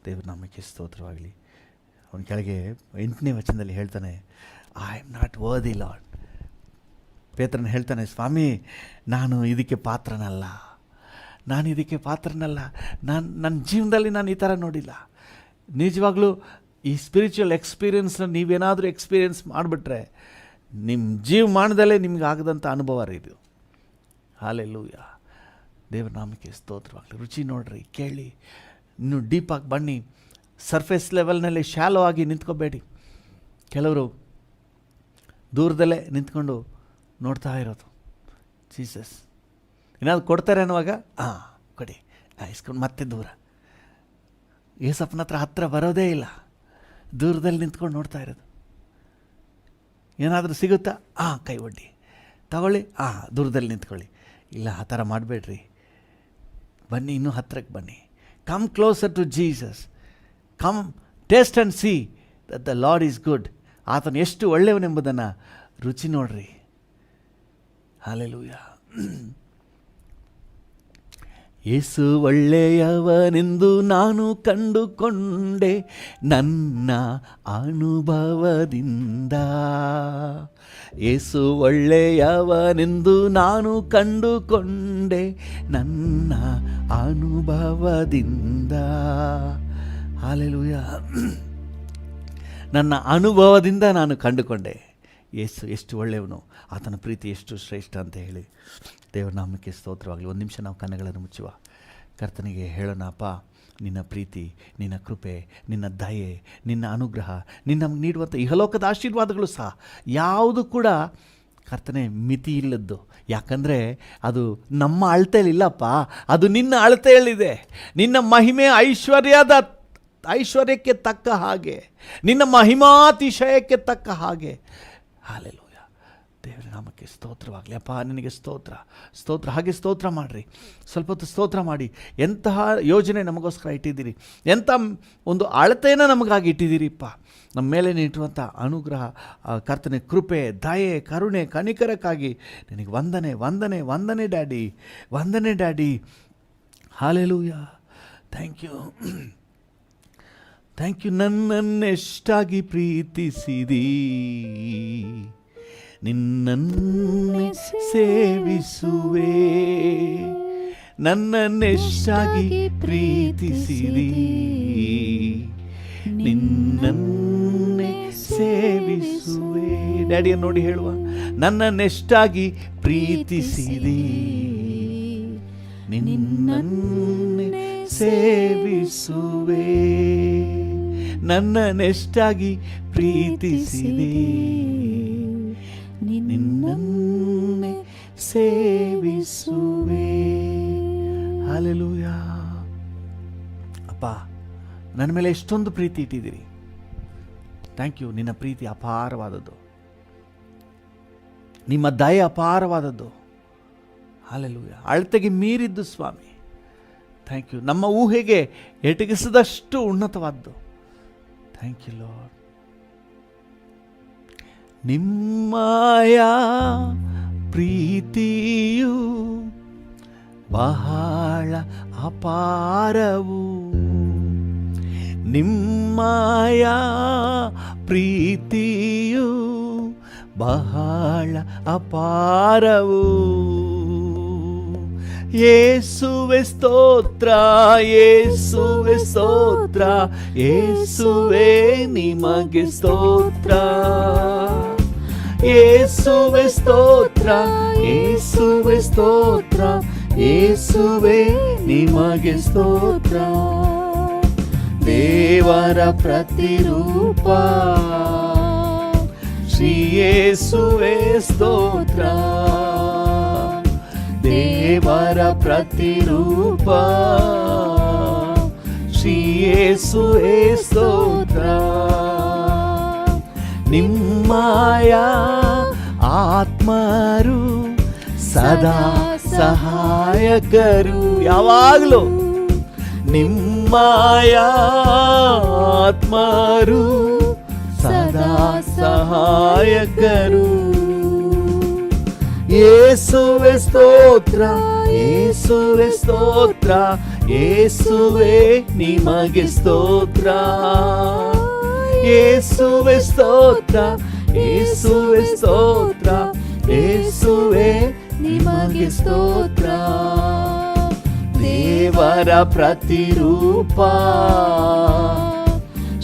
ದೇವರ ನಾಮಕ್ಕೆ ಸ್ತೋತ್ರವಾಗಲಿ. ಅವನ ಕೆಳಗೆ 8ನೇ ವಚನದಲ್ಲಿ ಹೇಳ್ತಾನೆ, I am not worthy Lord. ಪೇತ್ರನ ಹೇಳ್ತಾನೆ, ಸ್ವಾಮಿ ನಾನು ಇದಕ್ಕೆ ಪಾತ್ರನಲ್ಲ, ನನ್ನ ಜೀವನದಲ್ಲಿ ನಾನು ಈ ಥರ ನೋಡಿಲ್ಲ. ನಿಜವಾಗ್ಲೂ ಈ ಸ್ಪಿರಿಚುವಲ್ ಎಕ್ಸ್ಪೀರಿಯನ್ಸ್ನ ನೀವೇನಾದರೂ ಎಕ್ಸ್ಪೀರಿಯನ್ಸ್ ಮಾಡಿಬಿಟ್ರೆ ನಿಮ್ಮ ಜೀವಮಾನದಲ್ಲೇ ನಿಮ್ಗೆ ಆಗದಂಥ ಅನುಭವ ಇದು. ಹಲ್ಲೆಲೂಯಾ. ದೇವರ ನಾಮಕ್ಕೆ ಸ್ತೋತ್ರವಾಗಲಿ. ರುಚಿ ನೋಡ್ರಿ, ಕೇಳಿ, ಇನ್ನೂ ಡೀಪಾಗಿ ಬನ್ನಿ. ಸರ್ಫೇಸ್ ಲೆವೆಲ್ನಲ್ಲಿ ಶಾಲೋ ಆಗಿ ನಿಂತ್ಕೋಬೇಡಿ. ಕೆಲವರು ದೂರದಲ್ಲೇ ನಿಂತ್ಕೊಂಡು ನೋಡ್ತಾ ಇರೋದು. ಜೀಸಸ್ ಏನಾದ್ರು ಕೊಡ್ತಾರೆ ಅನ್ನುವಾಗ ಕೊಡಿ ಇಸ್ಕೊಂಡು ಮತ್ತೆ ದೂರ. ಏಸಪ್ಪನ ಹತ್ರ ಹತ್ರ ಬರೋದೇ ಇಲ್ಲ, ದೂರದಲ್ಲಿ ನಿಂತ್ಕೊಂಡು ನೋಡ್ತಾ ಇರೋದು. ಏನಾದರೂ ಸಿಗುತ್ತಾ? ಕೈ ಒಡ್ಡಿ ತಗೊಳ್ಳಿ, ದೂರದಲ್ಲಿ ನಿಂತ್ಕೊಳ್ಳಿ. ಇಲ್ಲ, ಆ ಥರ ಮಾಡಬೇಡ್ರಿ. ಬನ್ನಿ, ಇನ್ನೂ ಹತ್ರಕ್ಕೆ ಬನ್ನಿ. Come closer to Jesus. Come taste and see that the Lord is good. ಆತನು ಎಷ್ಟು ಒಳ್ಳೆಯವನೆಂಬುದನ್ನು ರುಚಿ ನೋಡ್ರಿ. ಹಲ್ಲೆಲೂಯಾ. ಯೇಸು ಒಳ್ಳೆಯವನೆಂದು ನಾನು ಕಂಡುಕೊಂಡೆ ನನ್ನ ಅನುಭವದಿಂದ. ಯೇಸು ಒಳ್ಳೆಯವನೆಂದು ನಾನು ಕಂಡುಕೊಂಡೆ ನನ್ನ ಅನುಭವದಿಂದ. ಹಲ್ಲೆಲೂಯಾ. ನನ್ನ ಅನುಭವದಿಂದ ನಾನು ಕಂಡುಕೊಂಡೆ ಯೇಸು ಎಷ್ಟು ಒಳ್ಳೆಯವನು, ಆತನ ಪ್ರೀತಿ ಎಷ್ಟು ಶ್ರೇಷ್ಠ ಅಂತ ಹೇಳಿ. ದೇವರ ನಾಮಕ್ಕೆ ಸ್ತೋತ್ರವಾಗಲಿ. ಒಂದು ನಿಮಿಷ ನಾವು ಕಣ್ಣುಗಳನ್ನು ಮುಚ್ಚುವ. ಕರ್ತನಿಗೆ ಹೇಳೋಣ, ಅಪ್ಪ ನಿನ್ನ ಪ್ರೀತಿ, ನಿನ್ನ ಕೃಪೆ, ನಿನ್ನ ದಯೆ, ನಿನ್ನ ಅನುಗ್ರಹ, ನಮಗೆ ನೀಡುವಂಥ ಇಹಲೋಕದ ಆಶೀರ್ವಾದಗಳು ಸಹ ಯಾವುದು ಕೂಡ ಕರ್ತನೆ ಮಿತಿ ಇಲ್ಲದ್ದು. ಯಾಕಂದರೆ ಅದು ನಮ್ಮ ಅಳತೆಯಲ್ಲಿಲ್ಲಪ್ಪ, ಅದು ನಿನ್ನ ಅಳತೆಯಲ್ಲಿದೆ. ನಿನ್ನ ಮಹಿಮೆ ಐಶ್ವರ್ಯಕ್ಕೆ ತಕ್ಕ ಹಾಗೆ, ನಿನ್ನ ಮಹಿಮಾತಿಶಯಕ್ಕೆ ತಕ್ಕ ಹಾಗೆ. ಹಲ್ಲೆಲೂಯಾ. ದೇವರ ನಾಮಕ್ಕೆ ಸ್ತೋತ್ರವಾಗಲಿ. ಅಪ್ಪ ನಿನಗೆ ಸ್ತೋತ್ರ. ಹಾಗೆ ಸ್ತೋತ್ರ ಮಾಡಿರಿ. ಸ್ವಲ್ಪ ಹೊತ್ತು ಸ್ತೋತ್ರ ಮಾಡಿ. ಎಂತಹ ಯೋಜನೆ ನಮಗೋಸ್ಕರ ಇಟ್ಟಿದ್ದೀರಿ, ಎಂಥ ಒಂದು ಅಳತೆಯನ್ನು ನಮಗಾಗಿ ಇಟ್ಟಿದ್ದೀರಿಪ್ಪ. ನಮ್ಮ ಮೇಲೆ ಇಟ್ಟುವಂಥ ಅನುಗ್ರಹ, ಕರ್ತನೆ ಕೃಪೆ, ದಯೆ, ಕರುಣೆ, ಕನಿಕರಕ್ಕಾಗಿ ನಿನಗೆ ವಂದನೆ daddy. Hallelujah. Thank you. Thank you. ನನ್ನನ್ನೆಷ್ಟಾಗಿ ಪ್ರೀತಿಸಿದಿ, ನಿನ್ನನ್ನೇ ಸೇವಿಸುವೆ. ನನ್ನನ್ನೆಷ್ಟಾಗಿ ಪ್ರೀತಿಸಿದಿ, ನಿನ್ನನ್ನೇ ಸೇವಿಸುವೆ. ಡ್ಯಾಡಿಯನ್ನು ನೋಡಿ ಹೇಳುವ, ನನ್ನನ್ನೆಷ್ಟಾಗಿ ಪ್ರೀತಿಸಿದಿ, ನಿನ್ನನ್ನೇ ಸೇವಿಸುವೆ. ನನ್ನನ್ನೆಷ್ಟಾಗಿ ಪ್ರೀತಿಸಿದಿ, ನಿನ್ನನ್ನೇ ಸೇವಿಸುವೆ. ಹಲ್ಲೆಲೂಯಾ. ಅಪ್ಪ, ನನ್ನ ಮೇಲೆ ಎಷ್ಟೊಂದು ಪ್ರೀತಿ ಇಟ್ಟಿದ್ದೀರಿ. Thank you. ನಿನ್ನ ಪ್ರೀತಿ ಅಪಾರವಾದದ್ದು, ನಿಮ್ಮ ದಯೆ ಅಪಾರವಾದದ್ದು. ಹಲ್ಲೆಲೂಯಾ. ಅಳತೆಗೆ ಮೀರಿದ್ದು ಸ್ವಾಮಿ. Thank you. ನಮ್ಮ ಊಹೆಗೆ ಎಟಗಿಸದಷ್ಟು ಉನ್ನತವಾದ್ದು. Thank you Lord. ನಿಮ್ಮಯ ಪ್ರೀತಿಯು ಬಹಳ ಅಪಾರವು, ನಿಮ್ಮಯ ಪ್ರೀತಿಯು ಬಹಳ ಅಪಾರವು. ಯೇಸುವೆ ಸ್ತೋತ್ರ, ಯೇಸುವೆ ಸ್ತೋತ್ರ, ಯೇಸುವೆ ನಿಮಗೆ ಸ್ತೋತ್ರ. ಯೇಸುವೆ ಸ್ತೋತ್ರ, ಯೇಸುವೆ ಸ್ತೋತ್ರ, ಯೇಸುವೆ ನಿಮಗೆ ಸ್ತೋತ್ರ. ದೇವರ ಪ್ರತಿರೂಪ ಶ್ರೀ ಯೇಸುವೆ ಸ್ತೋತ್ರ. ದೇವರ ಪ್ರತಿರೂಪ ಶ್ರೀ ಯೇಸುವೆ ಸ್ತೋತ್ರ. ನಿಮ್ಮಯ ಆತ್ಮರು ಸದಾ ಸಹಾಯಕರು. ಯಾವಾಗಲೂ ನಿಮ್ಮಯ ಆತ್ಮರು ಸದಾ ಸಹಾಯಕರು. ಯೇಸುವೆ ಸ್ತೋತ್ರ, ಯೇಸುವೆ ಸ್ತೋತ್ರ, ಯೇಸುವೆ ನಿಮಗೆ ಸ್ತೋತ್ರ. ಯೇಸುವೆ ಸ್ತೋತ್ರ, ಯೇಸುವೆ ಸ್ತೋತ್ರ, ಯೇಸುವೆ ನಿಮಗೆ ಸ್ತೋತ್ರ. ದೇವರ ಪ್ರತಿರೂಪ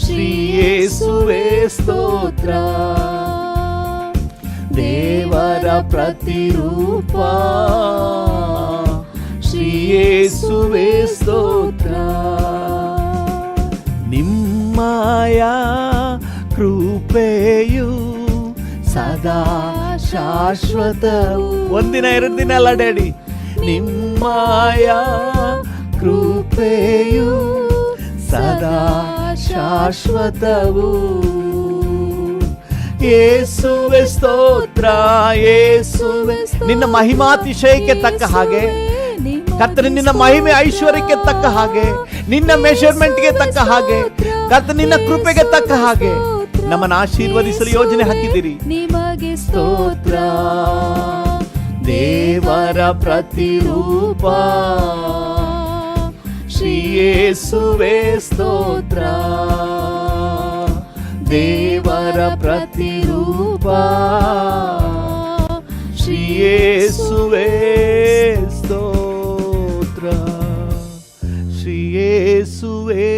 ಶ್ರೀ ಯೇಸುವೆ ಸ್ತೋತ್ರ. ದೇವರ ಪ್ರತಿರೂಪ ಶ್ರೀ ಯೇಸುವೆ ಸ್ತೋತ್ರ. ನಿಮ್ಮಯ ಕೃಪೆಯು ಸದಾ ಶಾಶ್ವತವು. ಒಂದಿನ ಎರಡು ದಿನ ಅಲ್ಲ ಡ್ಯಾಡಿ. ನಿಮ್ಮಯ ಕೃಪೆಯು ಸದಾ ಶಾಶ್ವತವು. ಯೇಸುವೆ ಸ್ತೋತ್ರ, ಯೇಸುವೆ. ನಿನ್ನ ಮಹಿಮಾತಿಶಯಕ್ಕೆ ತಕ್ಕ ಹಾಗೆ ಕರ್ತನೆ, ನಿನ್ನ ಮಹಿಮೆ ಐಶ್ವರ್ಯಕ್ಕೆ ತಕ್ಕ ಹಾಗೆ, ನಿನ್ನ ಮೆಷರ್ಮೆಂಟ್ಗೆ ತಕ್ಕ ಹಾಗೆ, ಕರ್ತನೆ ನಿನ್ನ ಕೃಪೆಗೆ ತಕ್ಕ ಹಾಗೆ ನಮ್ಮನ್ನು ಆಶೀರ್ವದಿಸಲು ಯೋಜನೆ ಹಾಕಿದ್ದೀರಿ. ನಿಮಗೆ ಸ್ತೋತ್ರ. ದೇವರ ಪ್ರತಿರೂಪ ಶ್ರೀ ಯೇಸುವೆ ಸ್ತೋತ್ರ. ದೇವರ ಪ್ರತಿರೂಪ ಶ್ರೀ ಯೇಸುವೆ ಸ್ತೋತ್ರ. ಶ್ರೀ ಯೇಸುವೆ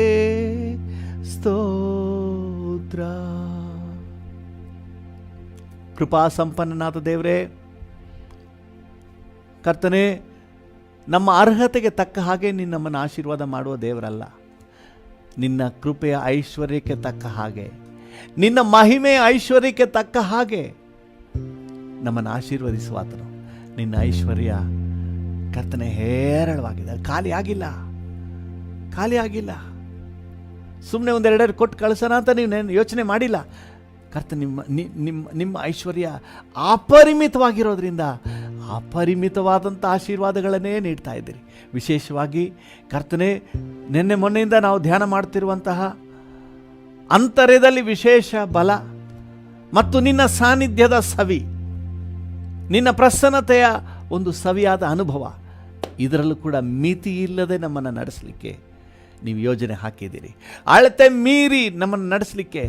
ಸ್ತೋತ್ರ. ಕೃಪಾ ಸಂಪನ್ನನಾದ ದೇವರೇ, ಕರ್ತನೆ, ನಮ್ಮ ಅರ್ಹತೆಗೆ ತಕ್ಕ ಹಾಗೆ ನೀನು ನಮ್ಮನ್ನು ಆಶೀರ್ವಾದ ಮಾಡುವ ದೇವರಲ್ಲ. ನಿನ್ನ ಕೃಪೆಯ ಐಶ್ವರ್ಯಕ್ಕೆ ತಕ್ಕ ಹಾಗೆ, ನಿನ್ನ ಮಹಿಮೆಯ ಐಶ್ವರ್ಯಕ್ಕೆ ತಕ್ಕ ಹಾಗೆ ನಮ್ಮನ್ನು ಆಶೀರ್ವದಿಸುವಾತನು. ನಿನ್ನ ಐಶ್ವರ್ಯ ಕರ್ತನೆ ಹೇರಳವಾಗಿದೆ, ಖಾಲಿ ಆಗಿಲ್ಲ. ಸುಮ್ಮನೆ ಒಂದೆರಡೆರಡು ಕೊಟ್ಟು ಕಳಿಸೋಣ ಅಂತ ನೀವು ಯೋಚನೆ ಮಾಡಿಲ್ಲ. ಕರ್ತ, ನಿಮ್ಮ ಐಶ್ವರ್ಯ ಅಪರಿಮಿತವಾಗಿರೋದ್ರಿಂದ ಅಪರಿಮಿತವಾದಂಥ ಆಶೀರ್ವಾದಗಳನ್ನೇ ನೀಡ್ತಾ ಇದ್ದೀರಿ. ವಿಶೇಷವಾಗಿ ಕರ್ತನೆ, ನಿನ್ನೆ ಮೊನ್ನೆಯಿಂದ ನಾವು ಧ್ಯಾನ ಮಾಡ್ತಿರುವಂತಹ ಅಂತರ್ಯದಲ್ಲಿ ವಿಶೇಷ ಬಲ ಮತ್ತು ನಿನ್ನ ಸಾನ್ನಿಧ್ಯದ ಸವಿ, ನಿನ್ನ ಪ್ರಸನ್ನತೆಯ ಒಂದು ಸವಿಯಾದ ಅನುಭವ, ಇದರಲ್ಲೂ ಕೂಡ ಮಿತಿ ಇಲ್ಲದೆ ನಮ್ಮನ್ನು ನಡೆಸಲಿಕ್ಕೆ ನೀವು ಯೋಜನೆ ಹಾಕಿದ್ದೀರಿ. ಅಳತೆ ಮೀರಿ ನಮ್ಮನ್ನು ನಡೆಸಲಿಕ್ಕೆ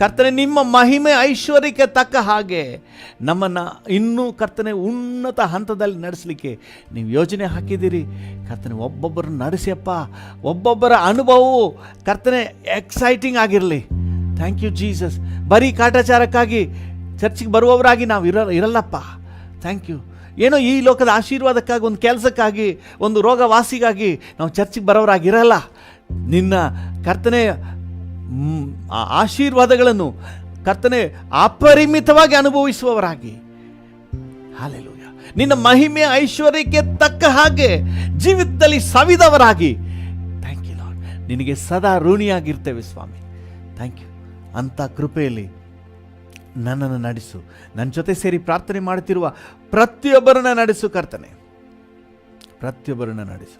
ಕರ್ತನೆ, ನಿಮ್ಮ ಮಹಿಮೆ ಐಶ್ವರ್ಯಕ್ಕೆ ತಕ್ಕ ಹಾಗೆ ನಮ್ಮನ್ನು ಇನ್ನೂ ಕರ್ತನೆ ಉನ್ನತ ಹಂತದಲ್ಲಿ ನಡೆಸಲಿಕ್ಕೆ ನೀವು ಯೋಜನೆ ಹಾಕಿದ್ದೀರಿ. ಕರ್ತನೆ, ಒಬ್ಬೊಬ್ಬರನ್ನು ನಡೆಸಿಯಪ್ಪ, ಒಬ್ಬೊಬ್ಬರ ಅನುಭವವು ಕರ್ತನೆ ಎಕ್ಸೈಟಿಂಗ್ ಆಗಿರಲಿ. Thank you Jesus. ಬರೀ ಕಾಟಾಚಾರಕ್ಕಾಗಿ ಚರ್ಚಿಗೆ ಬರುವವರಾಗಿ ನಾವು ಇರಲ್ಲಪ್ಪ. Thank you. ಏನೋ ಈ ಲೋಕದ ಆಶೀರ್ವಾದಕ್ಕಾಗಿ, ಒಂದು ಕೆಲಸಕ್ಕಾಗಿ, ಒಂದು ರೋಗವಾಸಿಗಾಗಿ ನಾವು ಚರ್ಚಿಗೆ ಬರೋರಾಗಿರಲ್ಲ. ನಿನ್ನ ಕರ್ತನೆ ಆಶೀರ್ವಾದಗಳನ್ನು ಕರ್ತನೆ ಅಪರಿಮಿತವಾಗಿ ಅನುಭವಿಸುವವರಾಗಿ, ಹಲ್ಲೆಲೂಯ, ನಿನ್ನ ಮಹಿಮೆ ಐಶ್ವರ್ಯಕ್ಕೆ ತಕ್ಕ ಹಾಗೆ ಜೀವಿತದಲ್ಲಿ ಸವಿದವರಾಗಿ, ಥ್ಯಾಂಕ್ ಯು ಲಾರ್ಡ್, ನಿನಗೆ ಸದಾ ಋಣಿಯಾಗಿರ್ತೇವೆ ಸ್ವಾಮಿ. Thank you. ಅಂಥ ಕೃಪೆಯಲ್ಲಿ ನನ್ನನ್ನು ನಡೆಸು. ನನ್ನ ಜೊತೆ ಸೇರಿ ಪ್ರಾರ್ಥನೆ ಮಾಡುತ್ತಿರುವ ಪ್ರತಿಯೊಬ್ಬರನ್ನ ನಡೆಸು ಕರ್ತನೆ, ಪ್ರತಿಯೊಬ್ಬರನ್ನ ನಡೆಸು.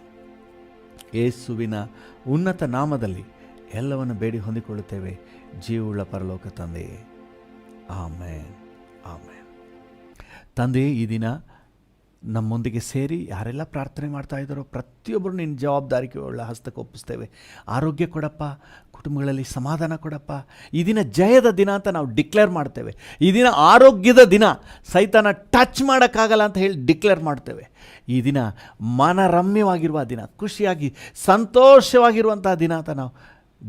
ಯೇಸುವಿನ ಉನ್ನತ ನಾಮದಲ್ಲಿ ಎಲ್ಲವನ್ನು ಬೇಡಿ ಹೊಂದಿಕೊಳ್ಳುತ್ತೇವೆ, ಜೀವವುಳ್ಳ ಪರಲೋಕ ತಂದೆಯೇ, ಆಮೇನ್, ಆಮೇನ್. ತಂದೆ, ಈ ದಿನ ನಮ್ಮೊಂದಿಗೆ ಸೇರಿ ಯಾರೆಲ್ಲ ಪ್ರಾರ್ಥನೆ ಮಾಡ್ತಾ ಇದ್ದಾರೋ ಪ್ರತಿಯೊಬ್ಬರು ನಿನ್ನ ಜವಾಬ್ದಾರಿಗೆ ಒಳ್ಳೆ ಹಸ್ತಕ್ಕೆ ಒಪ್ಪಿಸ್ತೇವೆ. ಆರೋಗ್ಯ ಕೊಡಪ್ಪ, ಕುಟುಂಬಗಳಲ್ಲಿ ಸಮಾಧಾನ ಕೊಡಪ್ಪ. ಈ ದಿನ ಜಯದ ದಿನ ಅಂತ ನಾವು ಡಿಕ್ಲೇರ್ ಮಾಡ್ತೇವೆ. ಈ ದಿನ ಆರೋಗ್ಯದ ದಿನ, ಸೈತಾನ ಟಚ್ ಮಾಡೋಕ್ಕಾಗಲ್ಲ ಅಂತ ಹೇಳಿ ಡಿಕ್ಲೇರ್ ಮಾಡ್ತೇವೆ. ಈ ದಿನ ಮನರಮ್ಯವಾಗಿರುವ ದಿನ, ಖುಷಿಯಾಗಿ ಸಂತೋಷವಾಗಿರುವಂಥ ದಿನ ಅಂತ ನಾವು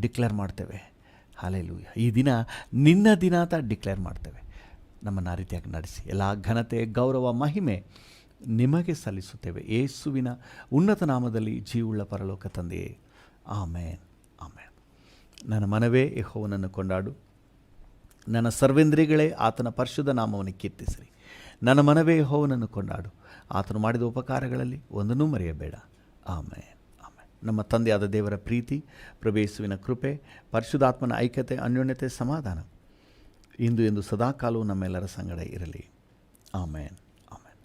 ಡಿಕ್ಲೇರ್ ಮಾಡ್ತೇವೆ. ಹಲ್ಲೆಲೂಯ. ಈ ದಿನ ನಿನ್ನ ದಿನ ಅಂತ ಡಿಕ್ಲೇರ್ ಮಾಡ್ತೇವೆ. ನಮ್ಮನ್ನು ಆ ರೀತಿಯಾಗಿ ನಡೆಸಿ. ಎಲ್ಲ ಘನತೆ, ಗೌರವ, ಮಹಿಮೆ ನಿಮಗೆ ಸಲ್ಲಿಸುತ್ತೇವೆ, ಯೇಸುವಿನ ಉನ್ನತ ನಾಮದಲ್ಲಿ, ಜೀವವುಳ್ಳ ಪರಲೋಕ ತಂದೆಯೇ, ಆಮೇನ್, ಆಮೇನ್. ನನ್ನ ಮನವೇ ಯೆಹೋವನನ್ನು ಕೊಂಡಾಡು, ನನ್ನ ಸರ್ವೇಂದ್ರಿಯಗಳೇ ಆತನ ಪರಿಶುದ್ಧ ನಾಮವನ್ನು ಕೀರ್ತಿಸಿರಿ. ನನ್ನ ಮನವೇ ಯೆಹೋವನನ್ನು ಕೊಂಡಾಡು, ಆತನು ಮಾಡಿದ ಉಪಕಾರಗಳಲ್ಲಿ ಒಂದನ್ನೂ ಮರೆಯಬೇಡ. ಆಮೇನ್, ಆಮೇನ್. ನಮ್ಮ ತಂದೆಯಾದ ದೇವರ ಪ್ರೀತಿ, ಪ್ರಭು ಯೇಸುವಿನ ಕೃಪೆ, ಪರಿಶುದ್ಧಾತ್ಮನ ಐಕ್ಯತೆ, ಅನ್ಯೋನ್ಯತೆ, ಸಮಾಧಾನ ಇಂದು ಎಂದು ಸದಾಕಾಲವೂ ನಮ್ಮೆಲ್ಲರ ಸಂಗಡ ಇರಲಿ. ಆಮೇನ್, ಆಮೇನ್.